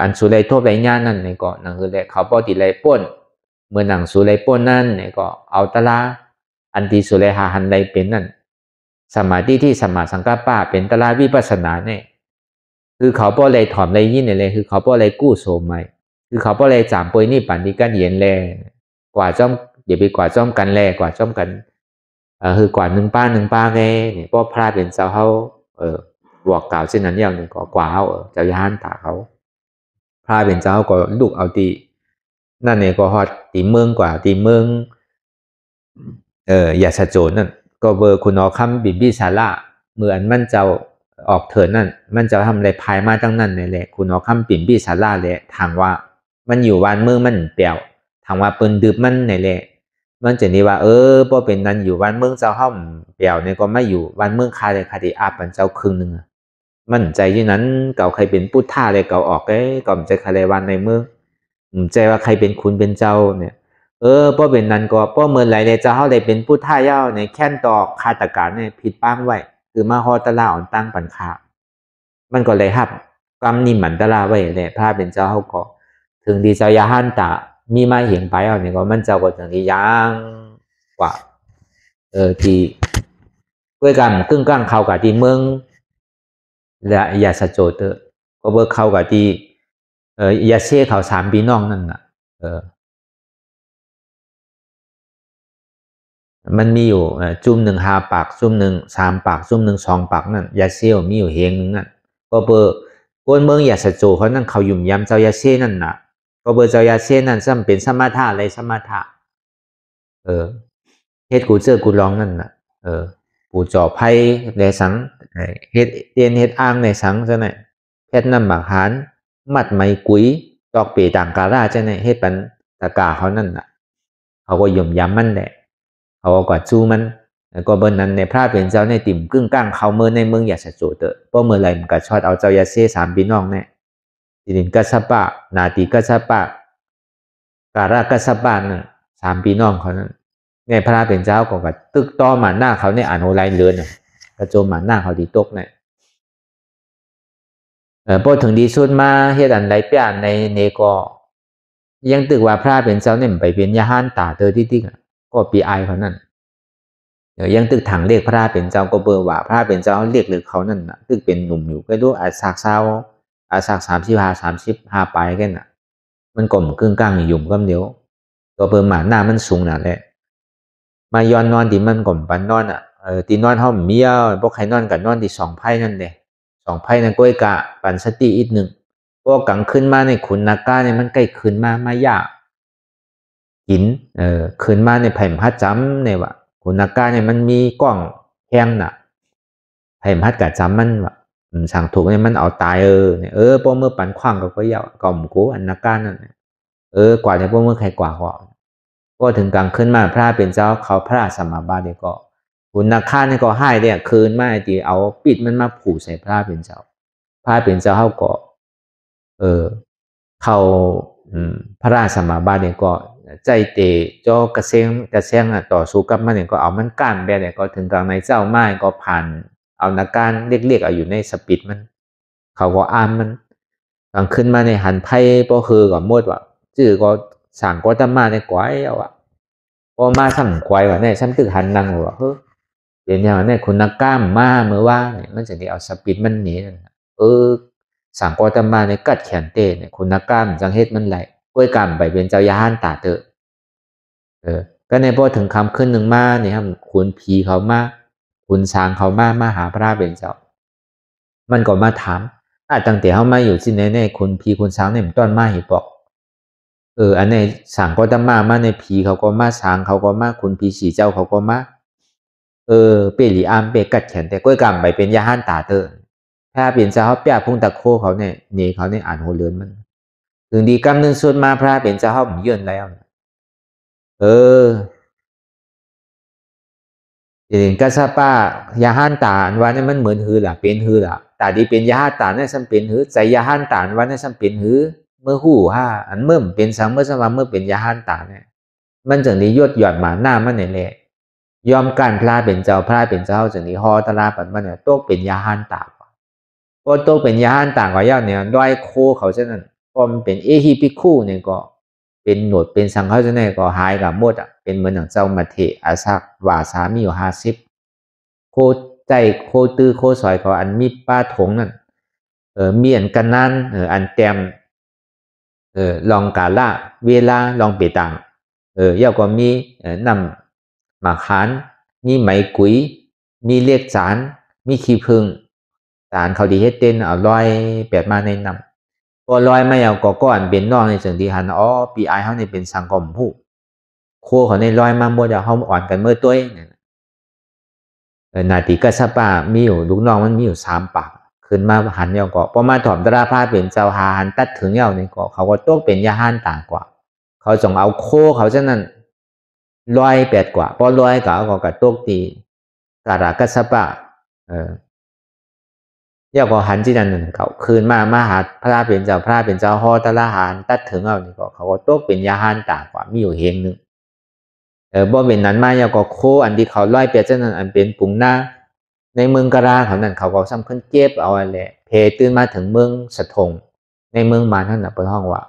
B: อันสุไรโทษไรญานั่นในก็นางฮือได้เขาปอติไรป้นเมื่อหนังสุไรป้นนั่นในก็เอาตะลาอันที่สุไรหาหันไรเป็นนั่นสมาธิที่สมาสังกัปปะเป็นตลาดวิปัสสนาเนี่ยคือเขาป้อเลยถอมเลยยินเลยคือเขาป้อเลยกู้โสมใหม่คือเขาป้อเลยจามปวยนี่ปันดีกันเย็นแลกว่าจ้อมอย่าไปกว่าจ้อมกันแลกว่าจ้อมกันคือกว่า1 ป้าแกเนี่ยป้อพระเป็นเจ้าเขาบวกกล่าวเช่นนั้นอย่างหนึ่งก็กว่าเขาเจ้าย่านตาเขาพระเป็นเจ้าก็ลูกเอาตีนั่นเนี่ยก็ฮอดตีเมืองกว่าตีเมืองอย่าสะโจนนั่นก็เบอร์คุณอคำบิบิสาระเมื่ออันมันเจ้าออกเถิดนั่นมันจะทำอะไรภายมาตั้งนั่นเลยแหละคุณอคำปิ่มบิสาระเลยทางว่ามันอยู่วันเมืองมันเปลี่ยวทางว่าปืนดืบมันนี่แหละมันจะนี่ว่าพอเป็นนั้นอยู่วันเมืองเจ้าห้อมเปลี่ยวเนี่ยก็ไม่อยู่วันเมืองคาเลยคาดีอาบมันเจ้าครึ่งนึงมันใจที่นั้นเก่าใครเป็นพุทธาเลยเก่าออกก่อมใจใครเลยวันในเมืองใจว่าใครเป็นคุณเป็นเจ้าเนี่ยเพราะเป็นนั้นก็เพราะเมื่อไหร่เนี่ยจะเขาได้เป็นผู้ท่าเย้าในแค่นต่อคาตการเนี่ยผิดป้างไว้คือมาฮอตลาอ่อนตั้งปันคามันก็เลยครับกรรมนี่หมันตลาไว้เนี่ยพระเป็นเจ้าเขาก็ถึงดีเจ้ายาหันตามีมาเหียงไปเอาเนี่ยก็มันเจ้าก็ถึงดียังกว่าที่ด้วยกันครึ่งกลางเข้ากับที่เมืองและยาสะโจเตอก็เบิกเข้ากับที่ยาเช่เขา3 พี่น้องนั่นน่ะมันมีอยู่จุ่ม1 5 ปากจุ่ม1 3 ปากจุ่ม1 2 ปากนั่นยาเซี่ยวมีอยู่เฮงนึงนั่นก็เบอร์คนเมืองยาสะโจเขานั่นเขายุ่มยำเจ้ายาเซ่นั่นน่ะก็เบอร์เจ้ายาเซ่นั่นซ้ำเป็นสมถะอะไรสมถะเฮ็ดกูเจอกูร้องนั่นน่ะปู่จ่อไพ่ในสังเฮ็ดเตียนเฮ็ดอ่างในสังซะหน่อยเฮ็ดน้ำหมากหานมัดไม้กุยตอกปีต่างกาลาจะไหนเฮ็ดปันตะกาเขานั่นน่ะเขาก็ยุ่มยำมันแหละเขาก็กว่าจู้มันก็เบอร์นั้นในพระเป็นเจ้าในติ่มกึ่งกลางเขาเมื่อในเมืองอยากจะโจเตอเพราะเมื่อไรมันก็ชอดเอาเจ้ายาเซ่3 พี่น้องเนี่ยดินกัสปะนาติกัสปะการากัสปะนั่น3 พี่น้องเขานั่นในพระเป็นเจ้าก็ตึกต่อหมาหน้าเขาเนี่ยอ่านโหไลเรือนกระโจมหมาหน้าเขาดีตกเนี่ยพอถึงดีสุดมาเฮ็ดอันไรเปียนในเนก็ยังตึกว่าพระเป็นเจ้าเนี่ยไปเป็นยาหันตาเตอที่ติ๊กก็ปีไอเขานั่นยังตึกถังเรียกพระเป็นเจ้าก็เบอร์ว่าพระเป็นเจ้าเรียกหรือเขานั่นน่ะตึกเป็นหนุ่มอยู่ก็ดูอาศักเศร้าอาศัก35 ไปกันน่ะมันก่มกึ่งกลางยุ่มก็เดียวก็เบอร์หมาหน้ามันสูงน่ะแหละมาย้อนนอนที่มันก่มปันนอนตีนอนเฮาเมียพวกใครนอนกันนอนที่2 ไพ่นั่นเด้2 ไพ่นั่นก้อยกะปันสติอีกนึงพวกกลางขึ้นมาในขุนนาก้าเนี่ยมันใกล้ขึ้นมายากหินขึ้นมาในไผ่พัดจำเนี่ยว่ะขุนนาก้าเนี่ยมันมีกล้องแห้งน่ะไผ่พัดกะจำมันว่ะสั่งถูกเนี่ยมันเอาตายเนี่ยพวกเมื่อปันขว้างก็ยาวก่อมกูอันนาก้านั่นกว่าในพวกเมื่อใครกว่าก็ถึงกลางขึ้นมาพระเป็นเจ้าเขาพระสมมาบาทเนี่ยก็ขุนนาก้าเนี่ยก็ให้เนี่ยคืนมาที่เอาปิดมันมาผูกใส่พระเป็นเจ้าพระเป็นเจ้าเขาก็เขาพระสมมาบาทเนี่ยก็ใจเตะจอกระเซ็งต่อสู้กับมันเนี่ยก็เอามันก้านแบบเนี่ยก็ถึงกลางในเจ้าไม้ก็ผ่านเอานาการเรียกอยู่ในสปิดมันเขาก็อ้ามมัน กลางขึ้นมาในหันไพ่ก็คือกับมดว่าจื่อก็สั่งก็ตมาในกวายเอาอะพอมาสั่งกวายว่าเนี่ยฉันตึกหันนังว่าเฮ้ยเป็นอย่างนี้คุณนักกล้ามมาเมื่อว่าเนี่ยมันจะได้เอาสปิดมันหนีสั่งก็ตมาในกัดแขนเตะเนี่ยคุณนักกล้ามจังเฮ็ดมันไหลก้วยกล้ามไปเป็นเจ้ายาหันตาเตอก็ในพอถึงคำขึ้นหนึ่งมาเนี่ยครับคุณผีเขามาคุณสางเขามาหาพระเป็นเจ้ามันก็มาถามตั้งแต่เขามาอยู่ที่ไหนคุณผีคุณสางเนี่ยมันต้นมาหิบอกอันนี้สางก็ตมาในผีเขาก็มาสางเขาก็มาคุณผีสีเจ้าเขาก็มาเปรีอามเปกัดแขนแต่ก้วยกำไปเป็นยาหันตาเตอถ้าเปลี่ยนเจ้าเขาเปียพุ่งตะโคเขาเนี่ยหนีเขาเนี่ยอ่านโหเลือนมันถึงดีกำหนึ่งส่วนมาพระเปลี่ยนเจ้าเขาผมเยื่นแล้วอย่างกัสปายาหันตาอันว่านี่มันเหมือนหือล่ะเป็นหือล่ะแต่ดีเป็นยาหันตาเนี่ยสัมเป็นหือใจยาหันตาว่านี่สัมเป็นหือเมื่อหูอันเมื่อเป็นสังเมื่อสมาเมื่อเป็นยาหันตาเนี่ยมันจึงนี้ยดหยอดมาหน้ามันเนี่ยแหละยอมการพระเป็นเจ้าพระเป็นเจ้าจึงนี้ฮอตลาปันมันเนี่ยโตเป็นยาหันตาพอโตเป็นยาหันตาก็ย่าเนี่ยด้อยโคเขาเช่นนั้นพอมันเป็นฮิปิคู่เนี่ยก็เป็นหนวดเป็นสังเขาจะเนี่ยก็หายกับหมดเป็นเหมือนอย่างเจ้ามาเทอาซักวาสามีอยู่50โคใจโคตื้อโคสอยเขาอันมีป้าถงนั่นมีอันกันนั่นอันแต้มลองกาละเวลาลองเปตังยาก็มีนำหมากขานมีไหมกุยมีเลียกสารมีขี้พึ่งสารเขาดีเฮ็ดเต้นเอาลอยแปดมาในนำพอลอยไม่เอาก็ก้อนเป็นนอกในจังดีหันปีไอเขาเนี่ยเป็นสังคมผู้โคเขาในลอยมาบ่จะเขาอ่อนกันเมื่อตัวเนี่ยนาทีกัสปามีอยู่ลูกน้องมันมีอยู่3 ปากขึ้นมาหันเยาก็พอมาถอมตราผ้าเป็นเจ้าหาหันตัดถึงเยาเนี่ยก็เขาก็ต้องเป็นยาหันต่างกว่าเขาจงเอาโคเขาเช่นนั้น108กว่าพอ100ก็เอาก็ตกตีกาลากัสปะเยาก็หันที่นั่นเขาคืนมาหาพระเป็นเจ้าฮอตละหันตัดถึงเอานี่ก็เขาก็ตกเป็นยาหันต่างกว่ามีอยู่เฮงนึงบ่เป็นนั้นมาเยาก็โคอันที่เขา108เช่นนั้นอันเป็นปุ่งหน้าในเมืองกราเขานั่นเขาก็ซ้ำขึ้นเจ็บเอาอะไรเพตื่นมาถึงเมืองสะทงในเมืองมานนั่นน่ะเป็นห้องว่า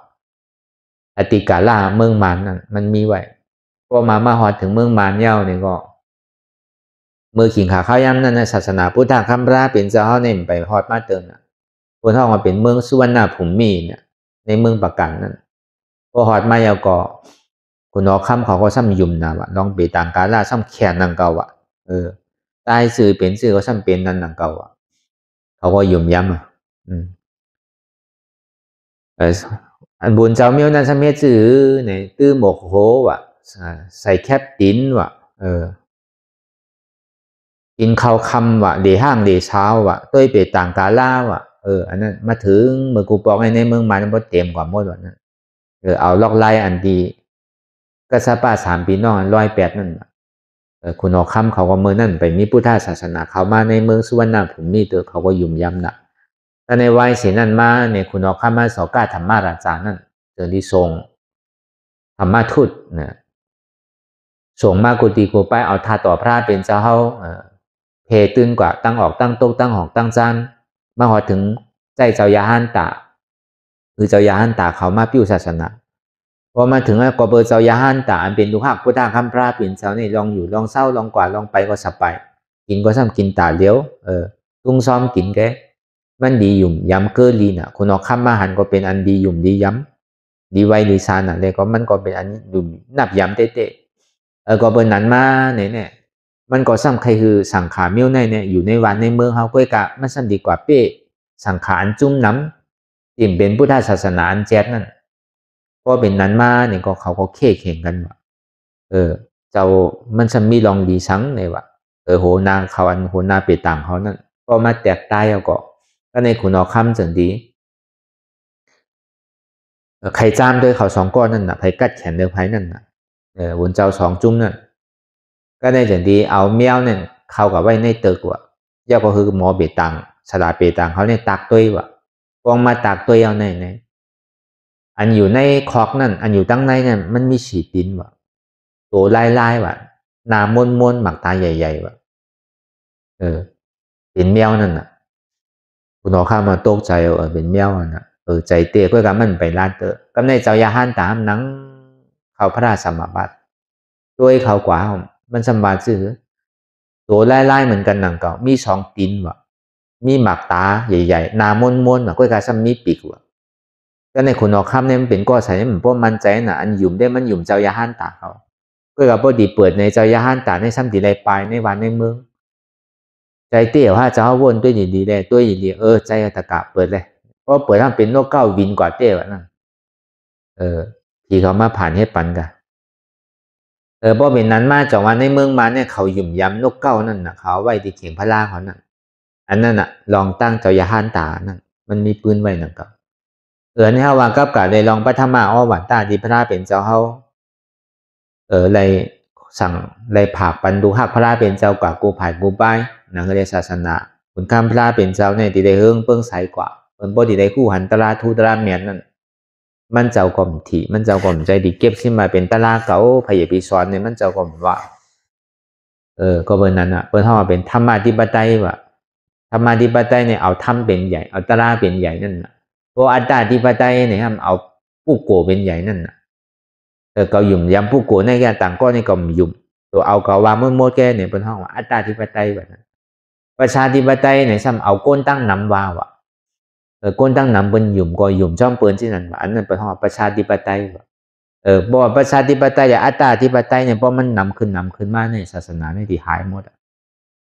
B: อติกาล่าเมืองมานนั่นมันมีไว้พอมาฮอดถึงเมืองมานเย้านี่ก็มือขิงขาข้าวย่ำนั่นนะศาสนาพุทธคัมภราเป็นเจ้าเฮาเนี่ยไปฮอดมาเติมน่ะเพิ่นฮ้องว่าเป็นเมืองสุวรรณภูมิเนี่ยในเมืองปะกันนั่นพอฮอดมาเย้าก็คุณนอคำเขาก็ซ้ำยุ่มนะว่าลองไปต่างกาล่าซ้ำแขนนังเก่าตายสื่อเป็นสื่อก็ซ้ำเป็นนั่นนังเก่าเขาก็ยุ่มย้ำอันบุญเจ้าเมียวนั่นซ้ำเฮ็ดสื่อเนี่ยตื้อหมกโหว่ะใส่แคปติ้นว่ะกินข้าวคำว่ะเดห้างเดเช้าว่ะต้วยไปต่างกาล่าว่ะอันนั้นมาถึงเมื่อกูบอกในเมืองมานั้นบ่เต็มกว่าหมดว่านั้นเอาลอกไล่อันดีก็สปา3 ปีน้อง108นั่นคุณออกคำเขาก็เมื่อนั่นไปมีพุทธศาสนาเขามาในเมืองสุวรรณภูมิตัวเขาก็ยุ่มย้ำนะแต่ในวัยเสียนั่นมาเนี่ยคุณออกคำมาสก้าธรรมาราชานั่นเจอที่ทรงธรรมทูตนะส่งมากุฏิกูไปเอาทาต่อพระเป็นเจ้าเขาเพตื่นกว่าตั้งออกตั้งโต๊ะตั้งหอกตั้งจานมาหอถึงใจเจ้ายาหันตาคือเจ้ายาหันตาเขามาปิ้วศาสนาพอมาถึงก็เบอร์เจ้ายาหันตาอันเป็นลูกหักพุทธคัมภีร์เป็นเจ้านี่ลองอยู่ลองเศร้าลองกว่าลองไปก็สบายกินก็ซ้ำกินตาเลี้ยวตุ้งซ้อมกินแกมันดียุ่มย้ำเกลีน่ะคุณออกคำมาหันก็เป็นอันดียุ่มดีย้ำดีไวดีซานน่ะเลยก็มันก็เป็นอันยุ่มนับย้ำเตะก็เบอร์นั้นมาเนี่ยมันก็ซ้ำใครคือสังขารเมี้ยวเนี่ยอยู่ในวันในเมืองเฮาก้อยกะมันซ้ำดีกว่าเป้สังขารจุ่มน้ำติ่มเป็นพุทธศาสนาอันแจ๊ดนั่นพอเป็นนั้นมาเนี่ยก็เขาก็เข่งกันว่าเจ้ามันซ้ำมีลองดีสังเนี่ยว่าโหนางเขาอันโหนาเปต่างเขานั่นพอมาแตกตายเอาก็ในคุณเอาคำจังดีใครจ้ามด้วยเขา2 ก้อนนั่นน่ะไผกัดแขนเดือไผนั่นน่ะวุนเจ้า2 จุ่มนั่นก็ได้จังดีเอาเมียวเนี่ยเข้ากับไว้ในเตึกว่ะย่าก็คือหมอเปตังสลาเปตังเขาเนี่ยตักตัวว่ะกองมาตักตัวเอาในอันอยู่ในคอกนั่นอันอยู่ตั้งในนั่นมันมีฉีดดินว่ะตัวลายว่ะหน้ามนหมักตาใหญ่ๆว่ะเป็นแมวนั่นน่ะคุณเอาข้ามาตกใจเป็นแมวน่ะ ใจเตี้ยก็กำมันไปลาดเตอกำในเจ้ายาหันตามนังเขาพระราชสมบัติด้วยเขากว่ามันสมบัติซื่อตัวไล่ๆเหมือนกันหนังเก่ามี2 ตีนวะมีหมากตาใหญ่ๆนามนๆวะก็กาซ้ำมีปีกวะก็ในคนออกคำเนี่ยมันเป็นก็ใส่เหมือนพวกมันใจน่ะอันหยุ่มได้มันหยุ่มเจ้ายาหันตาเขาก็กับพอดีเปิดในเจ้ายาหันตาในซ้ำดีไรปลายในวันในเมืองใจเตี้ยว่าเจ้าวนด้วยดีๆได้ด้วยดีๆใจตะกะเปิดเลยเพราะเปิดทำเป็นนกเก้าวินกว่าเตี้ยวะนั่นที่เขามาผ่านให้ปันกันเพราะเป็นนั้นมาจากวันในเมืองมาเนี่ยเขาหยุ่มย้ำนกเก้านั่นน่ะเขาไว้ที่เขียงพระล่าเขานั่นอันนั้นน่ะลองตั้งเจ้ายาหันตานั่นมันมีปืนไว้นั่นก็นี่ฮาวางกับกะเลยลองปัทมาอ้อหวานตาที่พระเป็นเจ้าเฮาเลยสั่งเลยผากปันดูฮักพระเป็นเจ้ากว่ากูผายกูป้ายนังเรียศาสนาคุณข้ามพระเป็นเจ้าเนี่ยที่ได้เฮิงเปิ้งใสกว่าเป็นบ่ที่ได้คู่หันตลาทูตลาเมียนนั่นมันเจ้าก่อมถี่มันเจ้าก่อมใจดีเก็บขึ้นมาเป็นตลาเก่าพยาปีซ้อนเนี่ยมันเจ้าก่อมว่าก็เบอร์นั้นอ่ะเปิ้นเฮาเป็นธรรมาธิปไตยว่ะธรรมาธิปไตยเนี่ยเอาธรรมเป็นใหญ่เอาตลาเป็นใหญ่นั่นน่ะเพราะอัตตาธิปไตยเนี่ยเอาผู้โกเป็นใหญ่นั่นน่ะเขาหยุ่มย้ำผู้โกในแก่ต่างก็ในก็หยุ่มตัวเอาก็ว่าโมดแก่เนี่ยเป็นห้องว่าอัตตาธิปไตยแบบนั้นประชาธิปไตยเนี่ยซ้ำเอาก้นตั้งนำว่าว่ะก้นตั้งนำเป็นหยุ่มก็หยุ่มช่องเปินที่นั่นว่าอันนั้นเป็นห้องประชาธิปไตยว่ะบอกประชาธิปไตยอย่าอัตตาธิปไตยเนี่ยเพราะมันนำขึ้นมาในศาสนาในที่หายหมด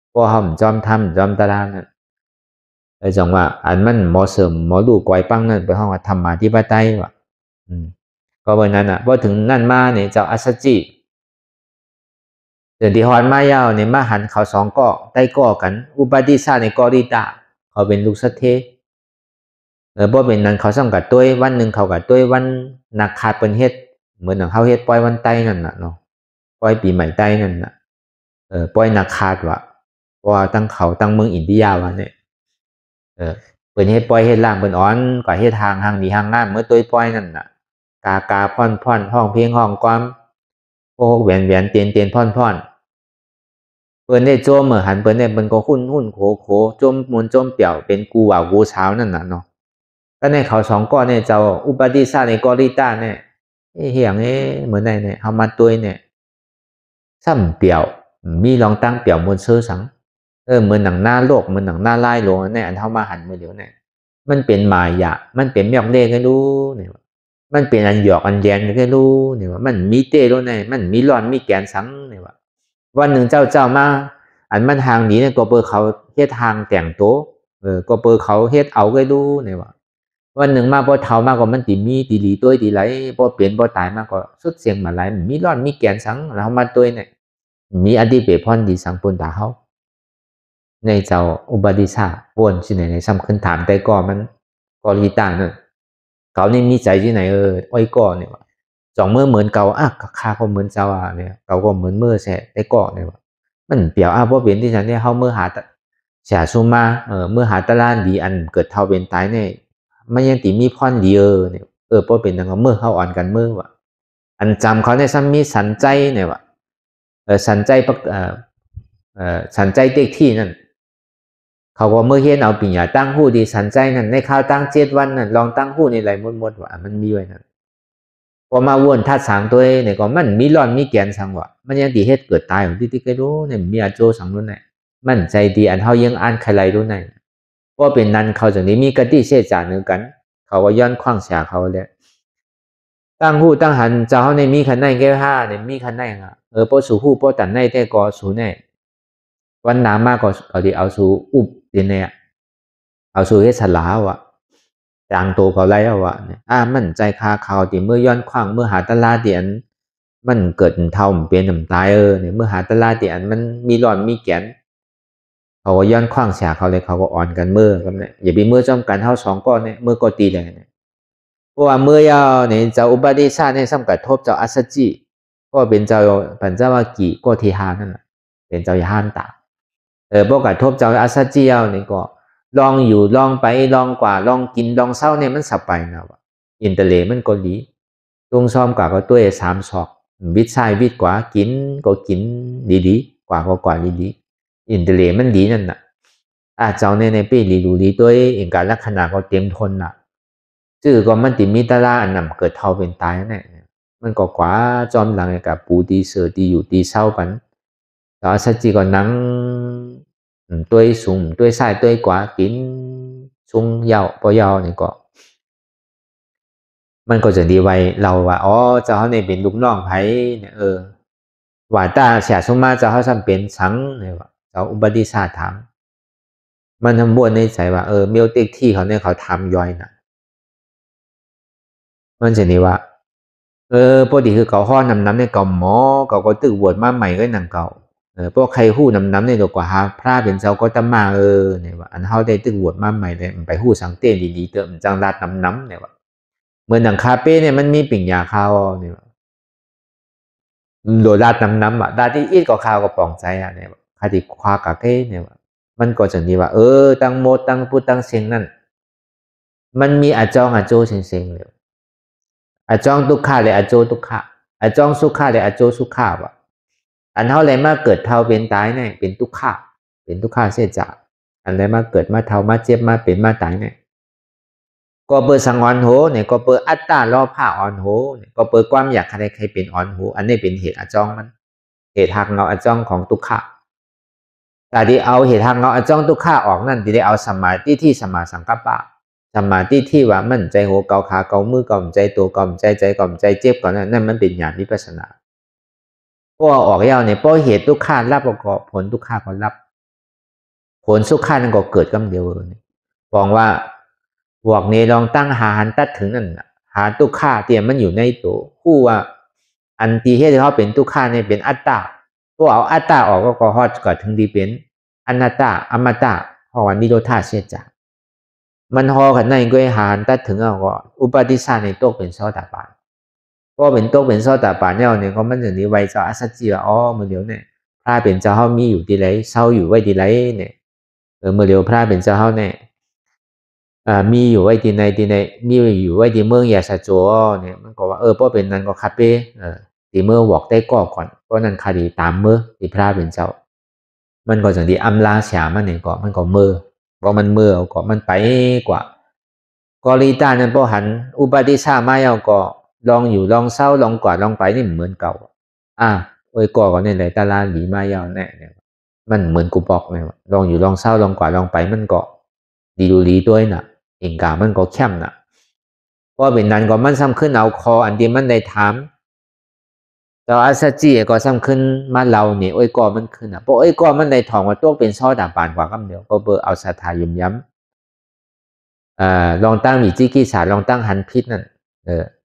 B: เพราะเขาจอมทำจอมตารางนั่นจังว่าอันมันหมอเสริมหมอดูกวยปังนั่นเป็นห้องธรรมาธิปไตยว่ะก็วันนั้นพอถึงนั่นมาเนี่ยเจ้าอัสสจิเดือนที่ฮอนมายาวเนี่ยมาหันเขา2 ก้อใต้ก้อกันอุปาติสาในกอริตาเขาเป็นลูกสัตเทเพราะเป็นนั้นเขาส่งกับตัววันหนึ่งเขากับตัววันนักขาดเป็นเฮ็ดเหมือนเขาเฮ็ดปล่อยวันไตนั่นน่ะเนาะปล่อยปีใหม่ไตนั่นน่ะปล่อยนักขาดว่ะเพราะว่าตั้งเขาตั้งเมืองอินเดียวะเนี่ยเปิดเฮ็ดปล่อยเฮ็ดล่างเปิดอ้อนก็เฮ็ดทางดีทางงามเมื่อตัวปล่อยนั่นน่ะกาพ่อนห้องเพลงห้องความโอ้แหวนเตียนพ่อนเปิ้นได้โจมหันเปิ้นได้มันก็หุ้นโขโจมมนโจมเปี่ยวเป็นกูว่ากูเช้านั่นน่ะเนาะก็ในเขา2 ก้อนเนี่ยเจ้าอุปาติสาในกอริตาเนี่ยเฮียงเหมือนเนี่ยเฮามาตัวเนี่ยซ้ำเปี่ยวมีลองตั้งเปี่ยวมนเชื่อสังเหมือนหนังหน้าโลกเหมือนหนังหน้าลายโลงเนี่ยอันเฮามาหันมื้อเดียวเนี่ยมันเป็นมายะมันเป็นยอกเล่กันรู้เนี่ยมันเป็นอันหยอกอันแยนกันรู้เนี่ยว่ามันมีเต้โลเนี่ยมันมีร้อนมีแกนสังเนี่ยว่าวันหนึ่งเจ้ามาอันมันทางนี้เนี่ยก็เปิดเขาเฮ็ดทางแต่งโตก็เปิดเขาเฮ็ดเอาก็รู้เนี่ยว่าวันหนึ่งมาพอเฒ่ามากกว่ามันติมีตีหลีตัวตีไหลพอเปลี่ยนพอตายมากก็สุดเสียงมาไหลมีร้อนมีแกนสังแล้วมาตัวเนี่ยมีอดีเปพรดีสังปนตาเขาในเจ้าอุบาติสาวนที่ไหนซ้ำขึ้นถามแต่ก็มันกอริตาเนี่ยเขานี่มีใจที่ไหนอ้อยก่อเนี่ยว่า2 มื้อเหมือนเก่าค่าก็เหมือนเจ้าเนี่ยเขาก็เหมือนมื้อแซ่แต่ก่อเนี่ยว่ามันเปรียวบ่เป็นที่ฉันเนี่ยเฮามื้อหาเสียซุมามื้อหาตะลานดีอันเกิดเท่าเป็นตายเนี่ยมันยังติมีพรดีเนี่ยบ่เป็นจังมื้อเฮาอ่อนกันมื้อว่าอันจำเขาเนี่ยซ้ำมีสันใจเนี่ยว่าสันใจสันใจเต็กที่นั่นเขาก็เมื่อเฮ็ดเอาปิญญาตั้งหู้ดีสันใจนั่นในข้าวตั้ง7 วันนั่นลองตั้งหู้ในไหลหมดว่ามันมีไว้นั่นพอมาวนธาตุสังตัวเนี่ยก็มันมีร้อนมีแกนสังว่ามันยังติเฮ็ดเกิดตายของที่ก็รู้เนี่ยมีอาโจสังนู้นน่ะมันใจดีอันเฮายังอ่านใครรู้นั่นเพราะเป็นนั้นเขาจังนี้มีกติเสจานึงกันเขาก็ย้อนขว้างเสียเขาแล้วตั้งหู้ตั้งหันเจ้าเฮาในมีคันไหนแก้5เนี่ยมีคันไหนบ่สู่หู้บ่ตันไหนแต่ก็สู่แน่วันน้ำมากก็เอาที่เอาสู่อุบเนี่ยเอาสู่เฮ็ดสลาวอ่ะจางโตเขาไล่เอาอ่ะมันใจคาเขาที่เมื่อย้อนขว้างเมื่อหาตลาดเดียนมันเกิดเท่าเป็นน้ำตายเนี่ยเมื่อหาตลาดเดียนมันมีร้อนมีแกนเขาก็ย้อนขว้างเสียเขาเลยเขาก็อ่อนกันเมื่อกันเนี่ยอย่าไปเมื่อจอมกันเท่า2 ก้อนเนี่ยเมื่อก็ตีเลยเนี่ยเพราะว่าเมื่อยาวเนี่ยเจ้าอุปาติสาเนี่ยสัมกัดทบเจ้าอัสสจิก็เป็นเจ้าปัญจวัคคีย์ก็ทีหานั่นแหละเป็นเจ้ายันตาพวกกระทบเจ้าอัสสจิเอานี่ก็ลองอยู่ลองไปลองกว่าลองกินลองเศร้าเนี่ยมันสับไปนะว่าอินเตเลมันก็ดีตรงซ้อมกว่าก็ตัว3 ศอกวิดซ้ายวิดขวากินก็กินดีๆกว่าก็กว่าดีๆอินเตเลมันดีนั่นน่ะเจ้าในปีลีดูดีตัวเองการลักษณะก็เต็มทนน่ะ จื้อก็มันติมีตาลาอันนำเกิดเท่าเป็นตายเนี่ยมันก็กว่าจอมหลังกับปูดีเสือดีอยู่ดีเศร้าปันแล้วสัจจีก็นั่งตัวสูงตัวใส่ตัวกว่ากินสูงยาวพอยาวนี่ก็มันก็จะดีไว้เราว่าอ๋อเจ้าเขาเนี่ยเป็นลูกน้องไผเนี่ยว่าตาเสียสมมาเจ้าเขาจำเป็นสังเนี่ยว่าเจ้าอุบัติศาสตร์ถามมันทำบวนในใจว่าเมียวเต็กที่เขาเนี่ยเขาทำย่อยนะมันจะนี่ว่าพอดีคือเขาห้อนำน้ำในเก่าหมอเขาก็ตึกบวชมาใหม่ก็หนังเก่าพวกใครหู้นำในตัวกว่าหาพระเป็นเจ้าก็จะมาเนี่ยว่าอันเขาได้ตึกบวชมาใหม่เลยไปหู้สังเตนดีๆเติมจังรัดน้ำเนี่ยว่าเหมือนหนังคาเป้เนี่ยมันมีปิ่งยาข้าวเนี่ยโดยรัดน้ำอ่ะดาที่อีดก็ข้าวก็ปองใจอ่ะเนี่ยคดีควากะเก้เนี่ยว่ามันก็จะนี่ว่าตั้งโมตั้งพูดตั้งเสียงนั่นมันมีอาจองอาโจเสียงเลยอาจองทุกขาเลยอาโจทุกขาอาจองสุขาเลยอาโจสุขาวะอันเท่าไรมาเกิดเท่าเป็นตายเนี่ยเป็นทุกขาเป็นทุกขาเสียจากอันไรมาเกิดมาเท่ามาเจ็บมาเป็นมาตายเนี่ยก็เปิดสังอ่อนโหเนี่ยก็เปิดอัตตาล่อผ้าอ่อนโหเนี่ยก็เปิดความอยากใครเป็นอ่อนโหอันนี้เป็นเหตุอาจองมันเหตุหักเงาอาจองของทุกขะแต่ที่เอาเหตุหักเงาอาจองทุกขะออกนั่นที่ได้เอาสมาธิที่สมาสังกัปปะสมาธิที่ว่ามันใจหัวเกาขาเกามือเกาใจตัวเกาใจเกาใจเจ็บก่อนนั่นมันเป็นญาณวิปัสสนาพอออกยาวเนี่ยพอเหตุทุกขารับก็ผลทุกขาก็รับผลสุขานั่นก็เกิดกำเดียวเลยบอกว่าพวกนี้ลองตั้งหาหันตัดถึงนั่นหาทุกขาเตรียมมันอยู่ในตัวคู่ว่าอันที่ให้เขาเป็นทุกขาเนี่ยเป็นอัตตาพวกเอาอัตตาออกก็ฮอดก็ถึงดีเป็นอนัตตาอมตะเพราะว่านิโรธาเสียจากมันฮอกันในก็หารตัดถึงเอาก็อุปาทิสาในตกเป็นโสดาบันก็เป็นตกเป็นโสดาบันเนี่ยก็มันถึงนี้ไว้เจ้าอัศจีว่าเมื่อเดียวเนี่ยพระเป็นเจ้าเขามีอยู่ที่ไหนเศร้าอยู่ไว้ที่ไหนเนี่ยเมื่อเดียวพระเป็นเจ้าเขาเนี่ยมีอยู่ไว้ที่ไหนมีอยู่ไว้ที่เมืองยาสะโจเนี่ยมันก็ว่าเพราะเป็นนั้นก็คัดเป้ที่เมื่อวอกได้ก่อนเพราะนั้นคดีตามเมื่อที่พระเป็นเจ้ามันก็จังที่อำลาเสียมันเนี่ยก็มันก็เมื่อเพราะมันเมื่อก็มันไปกว่ากอริตานั้นพอหันอุปาทิสามาเอาก็ลองอยู่ลองเศร้าลองกว่าลองไปนี่เหมือนเก่าก่อก็เนี่ยไหนตาลาหลีมาเอาแน่เนี่ยมันเหมือนกูบอกเนี่ยลองอยู่ลองเศร้าลองกว่าลองไปมันก็ดีดูดีด้วยน่ะเองกามันก็เข้มน่ะเพราะเป็นนั้นก็มันซ้ำขึ้นเอาคออันที่มันได้ถามแต่อาซาจีก็ซ้ำขึ้นมาเราเนี่ยก่อมันขึ้นเพราะก่อมันได้ถองว่าตัวเป็นซอดาบานกว่าคำเดียวก็เบอร์เอาสถายุ่มย้ำลองตั้งมีจิกิสาลองตั้งหันพิษนั่น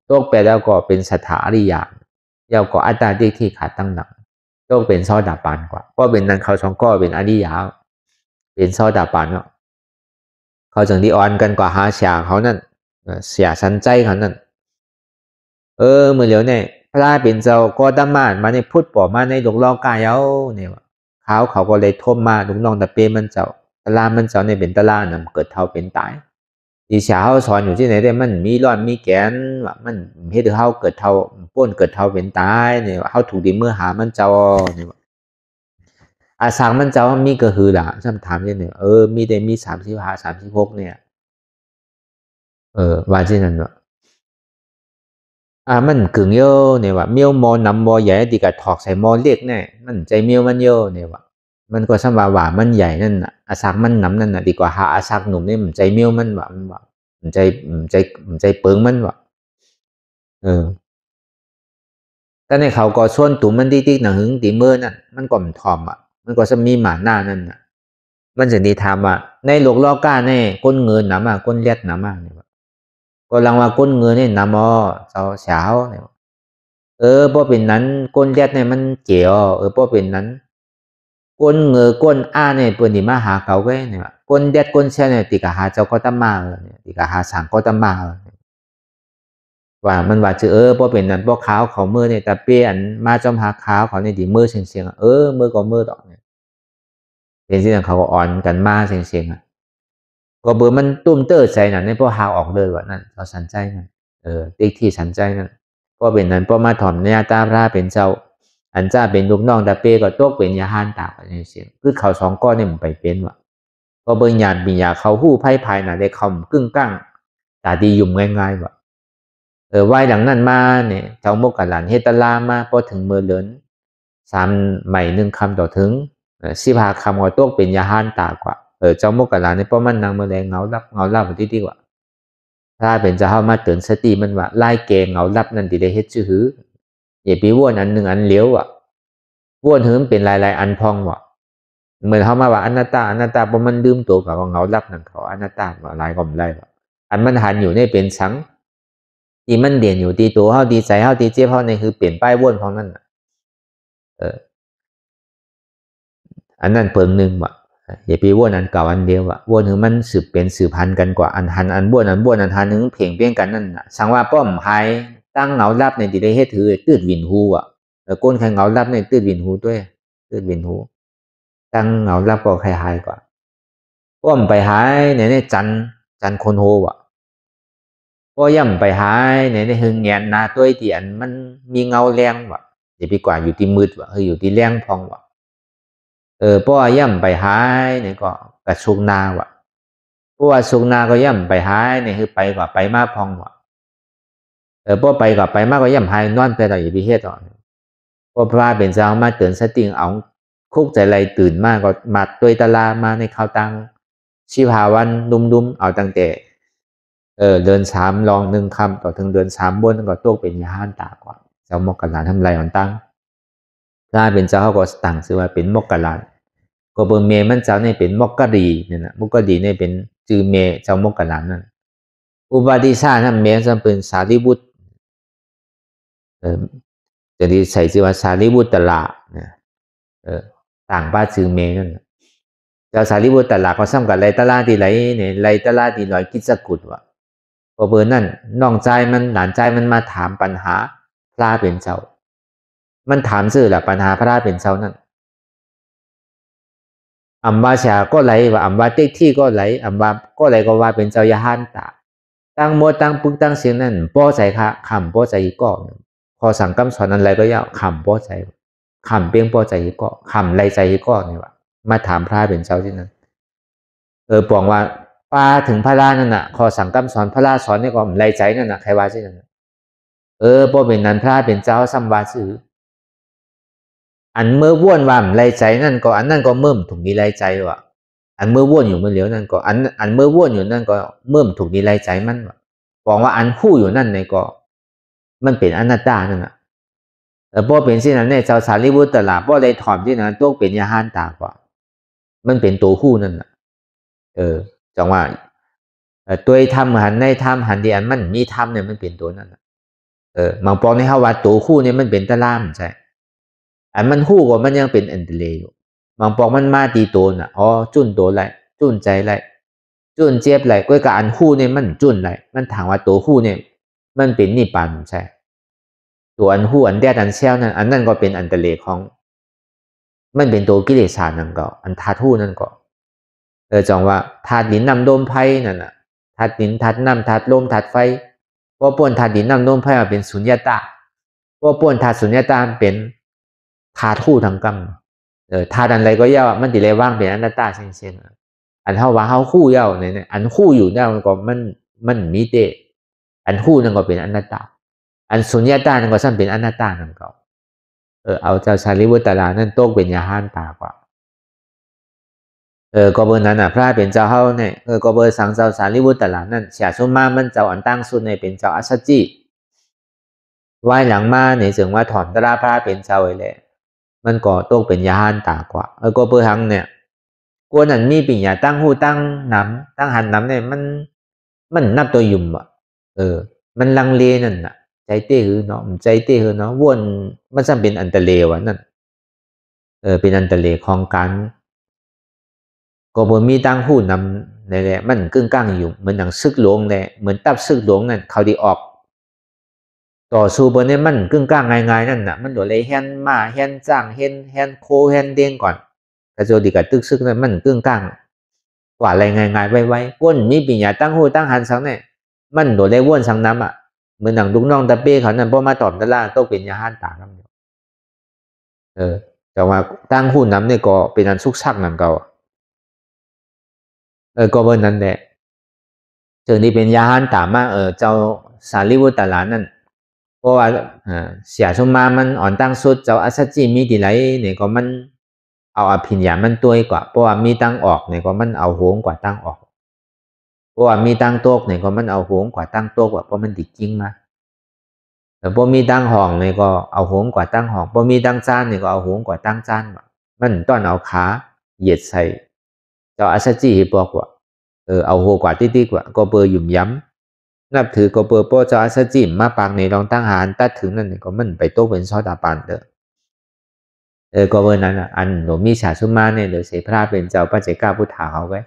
B: ตัวไปแล้วก็เป็นสถาอริยานยาวก็อัตตาดิที่ขาดตั้งหนักตัวเป็นซอดาบานกว่าเพราะเป็นนั้นเขาสองก็เป็นอริยาเป็นซอดาบานเนาะเขาจังที่อ่อนกันกว่าหาเสียเขานั่นเสียสันใจเขานั่นเมื่อเหลียวเนี่ยพระเป็นเจ้าก็ดำมาในพุทธปอมาในดวงลอกายเอาเนี่ยเขาก็เลยทมมาลุงน้องตะเปมันเจ้าตะลามันเจ้าในเป็นตะลานำเกิดเท่าเป็นตายที่เช้าสอนอยู่ที่ไหนได้มันมีร้อนมีแกนว่ามันเฮ็ดให้เขาเกิดเท่าป้นเกิดเท่าเป็นตายเนี่ยเขาถูกดีเมื่อหามันเจ้าเนี่ยอาสังมันเจ้ามีก็คือล่ะฉันถามยังเนี่ยมีแต่มี35 36เนี่ยว่าที่นั่นวะมันกึ่งโยเนี่ยว่าเมียวมอนำมอใหญ่ดีกับถอกใส่มอเล็กแน่มันใจเมียวมันโยเนี่ยว่ามันก็สมว่ามันใหญ่นั่นน่ะอาสักมันนำนั่นน่ะดีกว่าหาอาสักหนุ่มนี่มันใจเมียวมันว่ามันใจเปิงมันว่าแต่ในเขาก็ส่วนตุ่มมันติ๊กหนังหึงตีเมื่อนั่นมันก็มันทอมมันก็จะมีหมาหน้านั่นน่ะมันจะดีทำในโลกล้อก้าในก้นเงินหนาก้นเล็ดหนาเนี่ยก็ลังว่าก้นเงินนี่นเจ้าเช้าเนี่ยเพราะเป็นนั้นก้นเล็ดเนี่ยมันเจียวเพราะเป็นนั้นก้นเงือก้นเนี่ยเปิดนี่มาหาเขาก็เนี่ยก้นเล็ดก้นเช้าเนี่ยติกะหาเจ้าก็ตมาเนี่ยติกะหาสังก็ตมาว่ามันว่าจะเพราะเป็นนั้นเพราะขาวเขาเมื่อเนี่ยแต่เปลี่ยนมาจอมหาขาวเขาในดีเมื่อเสียงเมื่อก็เมื่อดอกเนี่ยเป็นที่นั่นเขาก็อ่อนกันมาเสียงก็เบอร์มันตุ้มเตอร์ใจนั่นในพวกหาออกเลยว่านั่นเราสันใจนั่นติ๊กที่สันใจนั่นก็เป็นนั้นพอมาถ่อมเนี่ยตาพระเป็นเจ้าอันเจ้าเป็นลูกน้องตาเป้ก็ตกเป็นยาหานตากอย่างเสียงคือเขาสองก้อนเนี่ยมันไปเป็นว่ะก็เบิ่งญาติมียาเขาหู้ไพ่ภายน่ะได้คำกึ่งกั้ง ตาดียุ่มง่ายๆว่ะไว้หลังนั้นมาเนี่ยเจ้ามกกะหลานเฮตลามาพอถึงเมื่อเลิน3ใหม่1คำต่อถึง15คำก็ตกเป็นยาหานตากว่าเจ้ามกกะหลานเนี่ยเพราะมันนางเมื่อแรงเงาลับที่ดีกว่าถ้าเป็นจะเข้ามาเตือนสติมันว่าไล่เกงเงาลับนั่นที่ได้เฮ็ดชื่อหืออย่าไปว่นอันหนึ่งอันเลี้ยวอ่ะว่นหือเป็นลายอันพองว่ะเหมือนเขามาว่าอนัตตาเพราะมันดื่มตัวกับเงาลับนั่นเขาอนัตตาว่าลายก็ไม่ได้ว่ะอันมันหันอยู่ในเป็นสังที่มันเด่นอยู่ที่ตัวเขาดีใจเขาดีเจ็บเขาในคือเปลี่ยนป้ายว่นของนั่นอันนั้นเปิงหนึ่งว่ะอย่าไปว่นอันเก่าอันเดียวว่ะว่นถึงมันสืบเป็นสืบพันกันกว่าอันหันอันบ้วนอันนึงเพ่งเปี้ยงกันนั่นน่ะสังว่าป้อมหายตั้งเงาลับในที่ได้เฮ็ดถือตืดวินหูอ่ะก้นใครเงาลับในตืดวินหูด้วยตืดวินหูตั้งเงาลับก็ใครหายกว่าป้อมไปหายในจันคนโหว่ะก็ย่ำไปหายในหึงแงนนาตัวที่อันมันมีเงาแรงว่ะอย่าไปกว่าอยู่ที่มืดว่ะอยู่ที่แรงพองว่ะเพราะว่าย่ำไปหายเนี่ยก็กระชุกนาว่ะเพราะว่าชุกนาก็ย่ำไปหายเนี่ยคือไปกว่าไปมาพองว่ะเพราะไปกว่าไปมากก็ย่ำหายนอนไปต่ออย่าไปเฮ็ดต่อเพราะพระเป็นเจ้ามาเตือนสติเอาคุกใจไรตื่นมากก็มาตัวตลามาในข้าวตังชีพาวันดุมเอาตั้งแต่เดิน3ลอง1คำต่อถึงเดิน3บนก็ตกเป็นยาห้านตากว่าเจ้ามกกะลานทำไรอ่อนตั้งถ้าเป็นเจ้าเขาก็ตั้งชื่อว่าเป็นมกกะลานก็เบอร์เมมันเจ้าเนี่ยเป็นมกกะดีเนี่ยนะมกกะดีเนี่ยเป็นจือเมเจ้ามกกะลานนั่นอุบาทิชานั่นเมจะเป็นสารีบุตรจะดีใส่ชื่อว่าสารีบุตรตละเนี่ยต่างบ้านจือเมนั่นเจ้าสารีบุตรตละก็ซ้ำกับไรตะลาที่ไรเนี่ยไรตะลาที่ลอยกิจกุฎว่ะพอเบอร์นั่นน้องใจมันหลานใจมันมาถามปัญหาพระเป็นเจ้ามันถามซื่อแหละปัญหาพระเป็นเจ้านั่นอัมบาชาก็ไหลว่าอัมบาเต็กที่ก็ไหลอัมบาก็ไหลก็ว่าเป็นเจ้ายาฮันตาตั้งโมตั้งปึกตั้งเสียงนั่นป้อใจค่ะคำป้อใจก็พอสั่งคำสอนอะไรก็ยาวคำป้อใจคำเปียงป้อใจก็คำไรใจก็เนี่ยว่ามาถามพระเป็นเจ้าที่นั่นปองว่าป้าถึงพระรานั่นน่ะขอสั่งคำสอนพระราสอนเนี่ยก็ไรใจนั่นน่ะใครว่าที่นั่นป้อเป็นนั้นพระเป็นเจ้าสัมวาซื้ออันเมื่อว่นว่าไรใจนั่นก็อันนั่นก็เมื่มถูกมีไรใจว่ะอันเมื่อว่นอยู่เมื่อเหลียวนั่นก็อันเมื่อว่นอยู่นั่นก็เมื่มถูกมีไรใจมันว่ะบอกว่าอันคู่อยู่นั่นในก็มันเป็นอนัตตานั่นน่ะพอเป็นสิ่งนั้นเนี่ยเจ้าสารีบุตรตละพอเลยถอมที่นั้นตัวเป็นยาห้านตากว่ามันเป็นตัวคู่นั่นน่ะจังว่าตัวทำหันในทำหันเดียนมันมีทำเนี่ยมันเป็นตัวนั่นน่ะบางปองในเขาว่าตัวคู่เนี่ยมันเป็นตะล่ามใช่อันมันคู่ก็มันยังเป็นอันเดเลอยู่บางปองมันมาตีตัวน่ะจุนตัวไรจุนใจไรจุนเจ็บไรก็กับอันคู่เนี่ยมันจุนไรมันถามว่าตัวคู่เนี่ยมันเป็นนิพพานใช่ตัวอันคู่อันแดดอันเซลนั่นอันนั่นก็เป็นอันเดเลของมันเป็นตัวกิเลสนั่นก็อันธาตุนั่นก็จังว่าธาตุดินน้ำลมไฟนั่นน่ะธาตุดินธาตุน้ำธาตุลมธาตุไฟพอป่วนธาตุดินน้ำลมไฟมาเป็นสุญญตาพอป่วนธาตุสุญญตาเป็นธาตุคู่ทางกรรมธาตุอะไรก็ย่ามันติเลยว่างเป็นอนัตตาเช่นอันเท่าว่าเฮาคู่ย่าเนี่ยอันคู่อยู่ได้มันก็มันมีเตอันคู่นั่นก็เป็นอนัตตาอันสุญญตานั่นก็ซ้ำเป็นอนัตตานั่นก็เอาเจ้าสารีบุตรตลานั่นโต๊ะเป็นยาห้านตากว่าก็เบอร์นั้นน่ะพระเป็นเจ้าเฮาเนี่ยก็เบอร์สังเจ้าสารีบุตรตลานั่นเสียสุมามันเจ้าอันตั้งสุดในเป็นเจ้าอัศจิไหว้หลังมาในเสียงว่าถอนตราพระเป็นเจ้าไอ้แหละมันก็โต๊ะเป็นยาห้านตากว่าก็เบอร์หังเนี่ยกวนอันมีปิญญาตั้งหูตั้งน้ำตั้งหันน้ำเนี่ยมันนับตัวยุ่มอ่ะมันลังเลนั่นน่ะใจเต้หือเนาะใจเต้หือเนาะวนมันจะเป็นอันตรเลวนั่นเป็นอันตรเลของการก็บ่มีตั้งหูนำนี่แหละมันกึ่งกลางอยู่เหมือนหนังซึกหลวงแหละเหมือนตับซึกหลวงนั่นเขาดีออกต่อสู้บนนี้มันกึ่งกลางง่ายๆนั่นน่ะมันโดดเลยแฮนมาแฮนจ้างแฮนโคแฮนเด้งก่อนกระโจดีกับตึกซึกนั่นมันกึ่งกลางกว่าอะไรง่ายๆไว้ๆวนมีปิญญาตั้งหูตั้งหันสังเนี่ยมันโดดเลยวนสังน้ำอ่ะเหมือนหนังลูกน้องตะเป้เขานั่นพอมาตอบตะล่าต้องเป็นยาห้านตากนแต่ว่าตั้งหูน้ำเนี่ยก็เป็นอันสุกซักนั่นเก่าก็เบอร์นั้นแหละ ถึงที่เป็นยาหันตามมาเจ้าสารีบุตรหลานนั่นเพราะว่าเสียสมมามันอ่อนตั้งสุดเจ้าอัศจิมีที่ไหนเนี่ยก็มันเอาอภิญญามันตัวกว่าเพราะว่ามีตั้งออกเนี่ยก็มันเอาโหงกว่าตั้งออกเพราะว่ามีตั้งโต๊ะเนี่ยก็มันเอาโหงกว่าตั้งโต๊ะกว่าเพราะมันติดจริงมาแต่พอมีตั้งห้องเนี่ยก็เอาโหงกว่าตั้งห้องพอมีตั้งจานเนี่ยก็เอาโหงกว่าตั้งจานมันต้อนเอาขาเหยียดใส่เจ้าอัศจิบอกว่าเอาโหกว่าติ๊กๆว่าก็เบอร์หยุ่มย้ำนับถือก็เบอร์โป้เจ้าอัศจิมาปางในรองตั้งหารตัดถึงนั่นก็มันไปโต๊ะเป็นซอดาปันเด้อก็เบอร์นั้นอันหลวงมีฉาชุมาเนี่ยเดี๋ยวเสพระเป็นเจ้าปัจเจกาพุทธาเขาไว้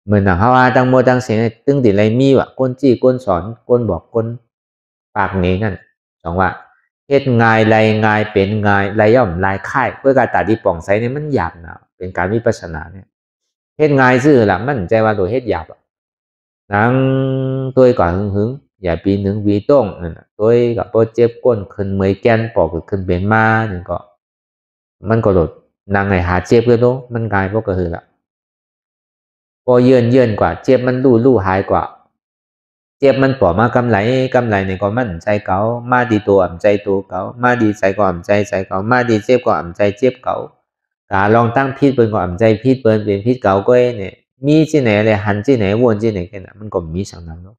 B: เหมือนเขาว่าตั้งโมตั้งเสียงตึงติไรมีว่ะก้นจี้ก้นสอนก้นบอกก้นปากนี้นั่นสองว่าเฮ็ดงายไรงายเป็นงายไรย่อมลายค่ายเพื่อการตัดที่ป่องใสเนี่ยมันหยาบนะเป็นการวิปัสสนาเนี่ยเฮ็ดงายซื่อละมันใจว่าตัวเฮ็ดหยาบนังตัวก่อนหึงอย่าปีหนึ่งวีต้งนั่นตัวกับโปรเจ็บก้นขึ้นเมยแกนปอกขึ้นเป็นมานี่ก็มันก็หลุดนางไงหาเจ็บเลยโตมันกายพวกก็คือละพอเยื่นกว่าเจ็บมันลู่หายกว่าเจ็บมันปอมากำไรเนี่ยก็มันใจเก่ามาดีตัวอ่ำใจตัวเก่ามาดีใจก็อ่ำใจเก่ามาดีเจ็บก็อ่ำใจเจ็บเก่ากาลองตั้งพิษเปิ้นก็อ่ำใจพิษเปิ้นเป็นพิษเก่าก็เนี่ยมีที่ไหนเลยหันที่ไหนวนที่ไหนกันมันก็มีสังนั้นเนาะ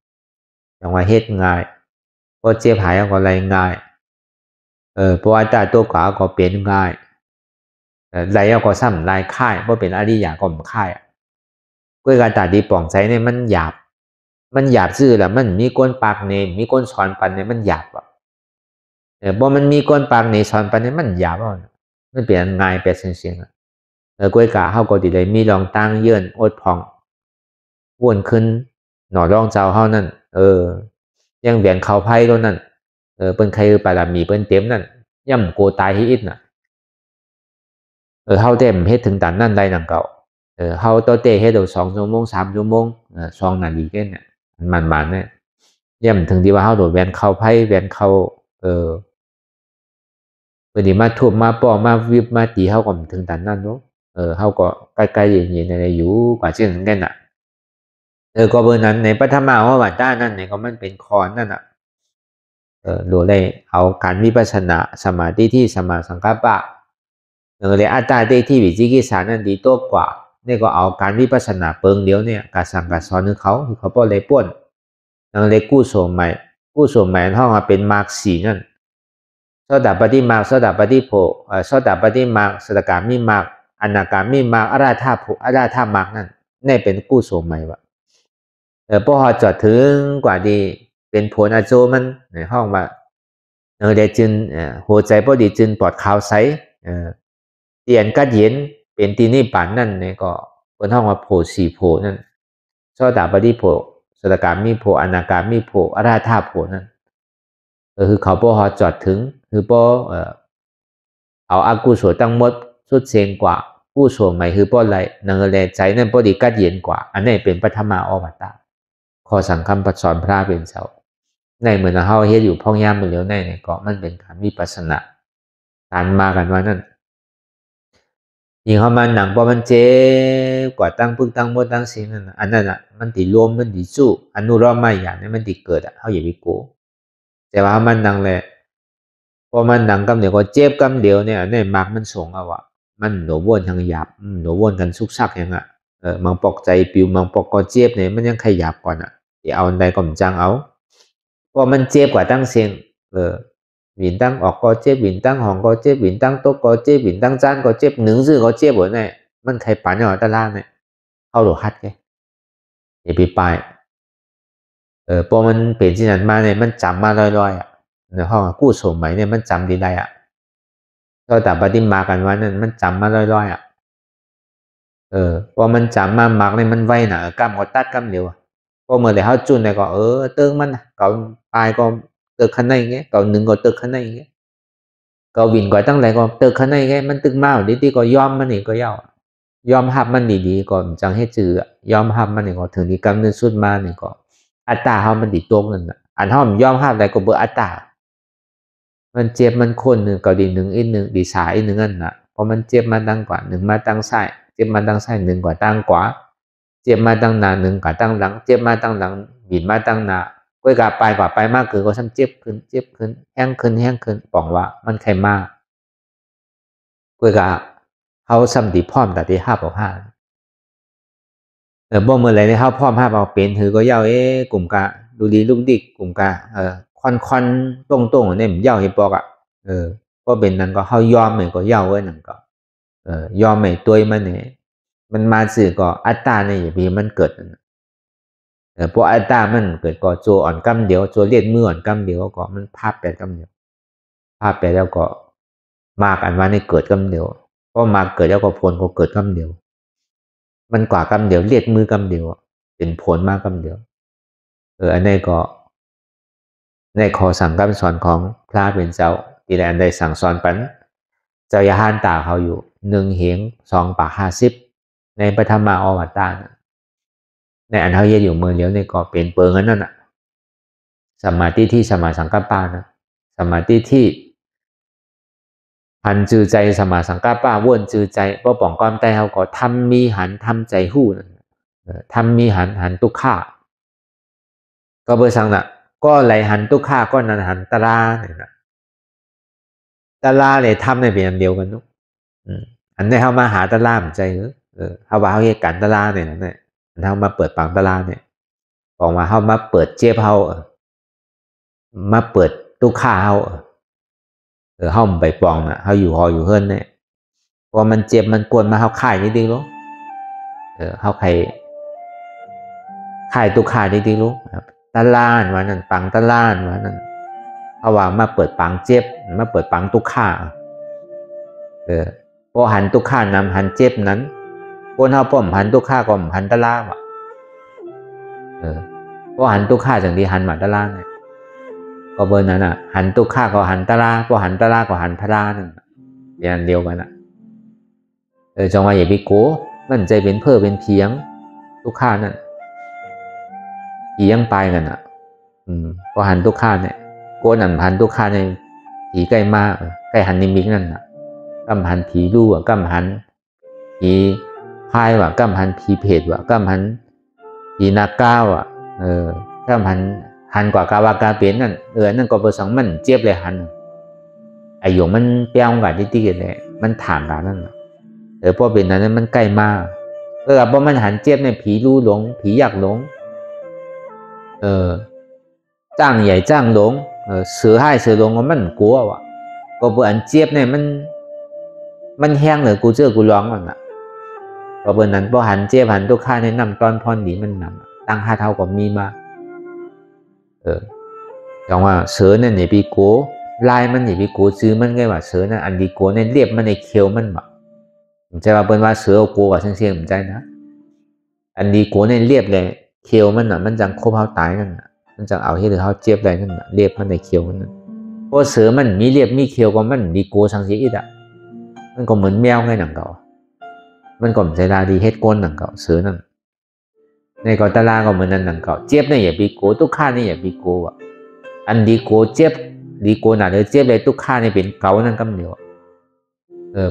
B: อย่างว่าเฮ็ดง่ายพอเจ็บหายก็ไรง่ายเพราะว่าแต่ตัวเก่าก็เป็นง่ายไรก็ซ้ำลายค่ายเพราะเป็นอริยะก็มค่ายกล้วยการตัดดีป่องใจเนี่ยมันหยาบซื่อแหละมันมีก้นปากเนมีก้นสอนปันเนี่ยมันหยาบอ่ะบ่มันมีก้นปากเนสอนปันเนี่ยมันหยาบอ่ะมันเปลี่ยนง่ายเป็นเสียงกล้วยกะเฮาก็ดีเลยมีรองตั้งเยื่นอดพองวนขึ้นหน่อรองเจ้าเฮานั่นยังเบียนเขาไพ่ตัวนั้นเปิ้นใครปารามีเปิ้นเต็มนั่นย่ำโกตายให้อิดน่ะเฮาเต็มเฮ็ดถึงตันนั่นได้ดังเก่าเฮาตัวเตะเฮ็ด到2 ชั่วโมง 3 ชั่วโมง2 นาทีแค่เนี่ยมันเนี่ยย่ำถึงที่ว่าเฮาโดดแวนเข้าไพ่แวนเข้าเพิ่นสิมาทุบมาป้อมาวิบมาตีเฮาก็ถึงตันนั่นเนาะเฮาก็ใกล้ๆเย็นๆอะไรอยู่กว่าเช่นนั้นน่ะก็เบอร์นั้นในปฐมว่าวัตตานั่นเนี่ยก็มันเป็นคอนนั่นน่ะดูได้เอาการวิปัสสนาสมาธิที่สมาสังกัปปะเลยอัตตาได้ที่วิจิกิจฉานั่นดีตัวกว่านี่ก็เอาการวิปัสสนาเปิงเดียวเนี่ยการสั่งการสอนของเขาคือเขาป้อเลยป้วนเลยกู้โสมใหม่ห้องมาเป็นมาร์กสีนั่นโสดาปฏิมาร์กโสดาปฏิโพโสดาปฏิมาร์กสดกามิมาร์กอนาคามิมาร์กอราธาโพอราธามาร์กนั่นนี่เป็นกู้โสมใหม่วะพอจอดถึงกว่าดีเป็นผลอาโจมันในห้องว่าได้จึงหัวใจพอดีจึงปลอดข่าวใสเตียนกัดเย็นเป็นตีนี่ป่านนั่นเนี่ยก็เป็นห้องว่าโพสีโพนั่นโสดาปฏิโพสดกามิโพอนาคามิโพอราธาโพนั่นคือเขาพอจอดถึงคือพอเอาอากุศลตั้งหมดสุดเสียงกว่ากุศลใหม่คือพออะไรนังแลใจนั่นพอดีกัดเย็นกว่าอันนี้เป็นปฐมาอวัตตาข้อสั่งคำปัดสอนพระเป็นเจ้าในเหมือนเฮาเฮ็ดอยู่พ่องย่ามมือเหลียวในเนี่ยก็มันเป็นการวิปัสสนาการมากันว่านั่นยิงเข้ามาหนังพอมันเจ็บกว่าตั้งพึ่งตั้งหมดตั้งสิ่งนั่นอันนั้นอ่ะมันติรวมมันติสู้อนุรอมไม่อย่างนี้มันติเกิดอ่ะเฮาอย่าไปโกแต่ว่ามันนังแหละพอมันหนังกำเดียวก็เจ็บกำเดียวเนี่ยในมักมันส่งเอาอ่ะมันหนวนทางหยาบหนวนกันซุกซักอย่างอ่ะมังปอกใจปิวมังปอกก็เจ็บเนี่ยมันยังขยับก่อนอ่ะที่เอาอันใดก็มันจังเอาพอมันเจ็บกว่าตั้งเสียงวินตั้งออกก็เจ็บวินตั้งห้องก็เจ็บวินตั้งโต๊ะก็เจ็บวินตั้งจานก็เจ็บหนึ่งซื่อก็เจ็บหมดเนี่ยมันใครปั่นอย่างตะล่างเนี่ยเข้าหลวฮัดแกอย่าไปไปพอมันเปลี่ยนที่นั้นมาเนี่ยมันจำมาลอยๆอ่ะในห้องกู้สมัยเนี่ยมันจำดีได้อ่ะก็แต่ปฏิมากันว่านั่นมันจำมาลอยๆอ่ะพอมันจำมามักเนี่ยมันไวหน่ะกล้ามก็ตัดกล้ามเดียวพอเมื่อไหร่เขาจุนเนี่ยก็เติงมันเก่าปลายก็เติกขันในเงี้ยเก่าหนึ่งก็เติกขันในเงี้ยเก่าวินก็ตั้งแต่ก็เติกขันในเงี้ยมันตึกมากดีที่ก็ยอมมันนี่ก็ยอมหับมันดีๆก็จังให้จือยอมหับมันนี่ก็ถึงที่กำเนิดสุดมานี่ก็อัตตาเขามันดีตรงนั่นน่ะอันเขายอมหับอะไรก็เบอร์อัตตามันเจ็บมันคนหนึ่งก็ดีหนึ่งอีกหนึ่งดีสายอีกหนึ่งนั่นน่ะพอมันเจ็บมาตั้งกว่าหนึ่งมาตั้งไส้เจ็บมาตั้งไส้หนึ่งกว่าตั้งกว่า เจ็บมาตั้งนานหนึ่งกะตั้งหลังเจ็บมาตั้งหลังบินมาตั้งหน้าก้อยกว่าไปมากคือก็ซ้ำเจ็บขึ้นแห้งขึ้นบอกว่ามันใครมากก้อยกะเขาซ้ำตีพร้อมแต่ที่5 บอก 5บ่เมื่อไรเนี่ยเขาพร้อม5เอาเป็นถือก็เย้ากลุ่มกะดูดีลูกดิกกลุ่มกะคอนตรงเนี่ยมันเย้าเห็นปอกอ่ะก็เป็นนั้นก็เขายอมเหมือนก็เย้าไว้นั่นก็ยอมไม่ตัวมันเนี่ยมันมาสื่อก็อัตตาเนี่ยอย่าพี่มันเกิดพวกอัตตามันเกิดก็โจอ่อนกำเดียวโจเลียดมืออ่อนกำเดียวก็มันภาพแปดกำเดียวภาพแปดแล้วก็มากันว่าในเกิดกำเดียวเพราะมาเกิดแล้วก็ผลก็เกิดกำเดียวมันกว่ากำเดียวเลียดมือกำเดียวเป็นผลมากกำเดียวอันนี้ก็ในข้อสั่งคำสอนของพระเป็นเจ้าที่ได้อันใดสั่งสอนปันเจ้าอย่าห้านตาเขาอยู่1 เหง 2 ปาก 50ในปฐมอวตารในอันเขาเยอยู่เมืองเดียวในก็เป็นเปิงนั่นน่ะสมาธิที่สมาสังกัปปะนะสมาธิที่หันจือใจสมาสังกัปปะว่นจือใจเพราะป่องก้อนใจเขาก็ทำมีหันทำใจหู้ทำมีหันตุกข่าก็เบอร์สังน่ะก็ไหลหันตุกข่าก็นันหันตราเนี่ยนะตราเลยทำในเป็นอันเดียวกันนุ๊กอันนี้เขามาหาตราเหมือนใจเขาว่าเขาเหตุการณ์ตราเนี่ยนะเขามาเปิดปังตราเนี่ยบอกว่าเขามาเปิดเจ็บเขามาเปิดตุกข่าเขาเขาไปปองน่ะเขาอยู่หออยู่เฮิรนเนี่ยพอมันเจ็บมันปวดมาเขาข่ายนิดเดียวรู้เขาข่ายตุกข่านิดเดียวรู้ตะล่านวันนั้นปังตะล่านวันนั้นเขาว่ามาเปิดปังเจ็บมาเปิดปังตุกข่าพอหันตุกข่านำหันเจ็บนั้นคนเขาป้อมหันตุกข่าก็หันตะล่าว่ะพอหันตุกข่าจังดีหันมาตะล่าเนี่ยก็เบอร์นั้นอ่ะหันตุกข่าก็หันตะล่าพอหันตะล่าก็หันพระนั่นอย่างเดียวกันอ่ะจังว่าอย่าไปโก้มันใจเป็นเพ้อเป็นเพียงตุกข่านั่นผียังไปกันอ่ะพอหันตุกข่าเนี่ยโก้นั่นหันตุกข่าเนี่ยผีใกล้มากใกล้หันนิมิตนั่นอ่ะกำหันผีลู่อ่ะกำหันผีพายว่ะกำหันผีเพดว่ะกำหันผีนาก้าวอ่ะกำหันกว่ากาวากาเปลี่ยนนั่นนั่นก็ประสงค์มันเจี๊ยบเลยหันไอหยงมันเปี้ยงกันที่กันเลยมันถางกันนั่นพอเป็นนั้นมันใกล้มากพอมันหันเจี๊ยบในผีลู่หลงผีอยากหลงจ้างใหญ่จ้างหลงเสือให้เสือหลงก็มันกลัวว่ะก็เปิดอันเจี๊ยบเนี่ยมันแห้งเลยกูเจอกูร้องมันอ่ะพอเปิดนั้นพอหันเจี๊ยบหันตุกข่าในนำตอนพรดีมันนำตั้ง5 เท่าก็มีมาจังว่าเสือนั่นเนี่ยปีโก้ลายมันเนี่ยปีโก้ซื้อมันไงว่าเสือนั่นอันดีโก้เนี่ยเรียบมันในเคียวมันแบบผมจะว่าเป็นว่าเสือโก้กับเสียงผมใจนะอันดีโก้เนี่ยเรียบเลยเคียวมันอ่ะมันจังโคบเขาตายนั่นอ่ะมันจังเอาให้หรือเขาเจ็บอะไรนั่นอ่ะเรียบมันในเคียวมันเพราะเสือมันมีเรียบมีเคียวก็มันดีโก้สังเสียอีกอ่ะมันก็เหมือนแมวไงหนังเก่ามันก็ใจดาดีเฮ็ดก้นหนังเก่าเสือนั่นในกอตาลาก็เหมือนนั่นหนังเก่าเจ็บเนี่ยอย่าปีโก้ตุกข่าเนี่ยอย่าปีโก้อ่ะอันดีโก้เจ็บดีโก้หนาเลยเจ็บเลยตุกข่าเนี่ยเป็นเก่านั่นกำเดียว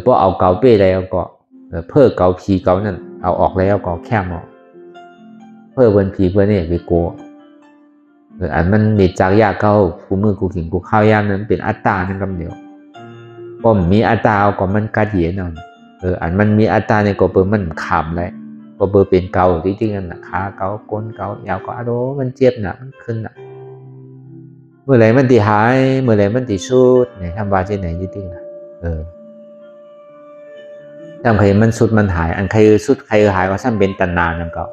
B: เพราะเอาเก่าเป้แล้วก็เพื่อเก่าผีเก่านั่นเอาออกแล้วก็แค่หมอเพื่อเวินผีเพื่อเนี่ยปีโก้อันมันมีจากยาเก่ากูมือกูขิงกูข้าวยามนั้นเป็นอัตตานั่นกำเดียวก็มีอัตตาก็มันกัดเหยียนอันมันมีอัตตาในก็เปิดมันขำเลยก็เปิดเป็นเก่าจริงๆนั่นนะขาเก่าก้นเก่ายาวก็อะโดมันเจ็บนะมันขึ้นนะเมื่อไรมันตีหายเมื่อไรมันตีสุดเนี่ยทำบาเจไหนจริงๆนะทำใครมันสุดมันหายอันใครสุดใครหายก็ซ้ำเป็นตัณหานั่นก็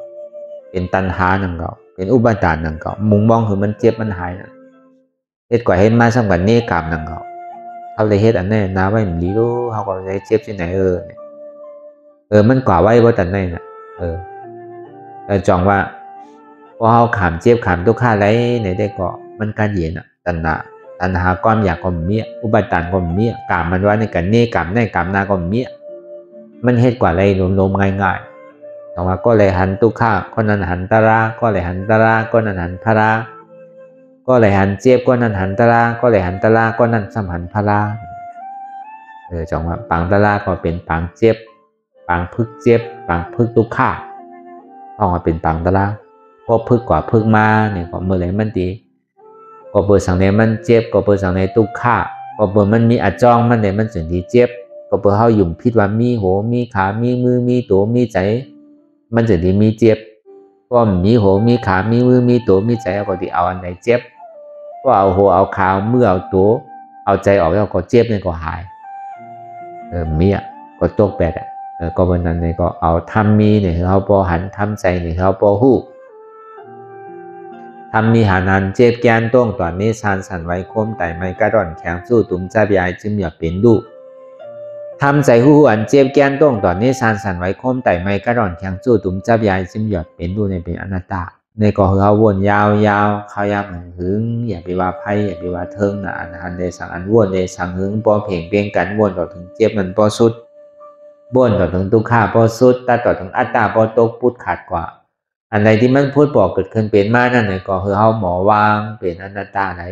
B: เป็นตัณหานั่นก็เป็นอุปาทานนั่นก็มุงมองคือมันเจ็บมันหายนะเฮ็ดกว่าเฮ็ดมาซ้ำกันเนกามนั่นก็เขาเลยเฮ็ดอันนี้น้าไว้มันดีรู้เขาก็เลยเจ็บที่ไหนมันกว่าไว้ว่าตันนี่น่ะจองว่าพอเขาขามเจ็บขามทุกข์ไรในได้ก็มันการเย็นอ่ะตัณหาความอยากก็มีอุปาทานก็มีกามมันว่าในกันเนกามในกามนาก็มีมันเฮ็ดกว่าไรลมๆง่ายๆแต่ว่าก็เลยหันทุกข์ก็นั้นหันตราก็เลยหันตราก็นั้นหันพราก็เลยหันเจ็บก็นั้นหันตราก็เลยหันตราก็นั้นสัมหันพราจองว่าปังตราก็เป็นปังเจ็บปังพึกเจ็บปังพึกทุกข์พ ห้องว่าเป็นปังตะละพอพึกกว่าพึกมาเนี่ยก็เมื่อไหร่มันดีก็เปิดสังเนมันเจ็บก็เปิดสังเนตุกข่าก็เปิดมันมีอาจ้องมันเนี่ยมันจึงดีเจ็บก็เปิดเฮายุ่มพิดว่ามีโหมีขามีมือมีตัวมีใจมันจึงดีมีเจ็บก็มีโหมีขามีมือมีตัวมีใจก็ดีเอาอันไหนเจ็บก็เอาโหเอาขามือเอาตัวเอาใจออกแล้วก็เจ็บเนี่ยก็หายมีอ่ะก็ตกแปดอ่ะก็วันนั้นเนี่ยก็เอาทำมีเนี่ยเขาพอหันทำใจเนี่ยเขาพอหู้ทำมีหานันเจ็บแกนต้งตอนนี้ชานสันไว้คมแต่ไม่กระร่อนแข็งสู้ตุ้มจับยายจึงอยากเป็นดูทำใจหู้อันเจ็บแกนต้งตอนนี้ชานสันไว้คมแต่ไม่กระร่อนแข็งสู้ตุ้มจับยายจึงอยากเป็นดูในเป็นอนัตตาในก็เขาวนยาวเขายามหึงอย่าไปว่าไพ่อย่าไปว่าเทิงนะอันใดสั่งอันวนในสั่งหึงพอเพ่งเพียงกันวนต่อถึงเจ็บมันพอสุดบ่นต่อถึงทุกข้าพอสุดตัดต่อถึงอัตตาพอตกพุดขาดกว่าอันใดที่มันพูดบอกเกิดขึ้นเป็นมานั่นเนี่ยก็คือเขาหมอวางเป็นอนัตตาไหน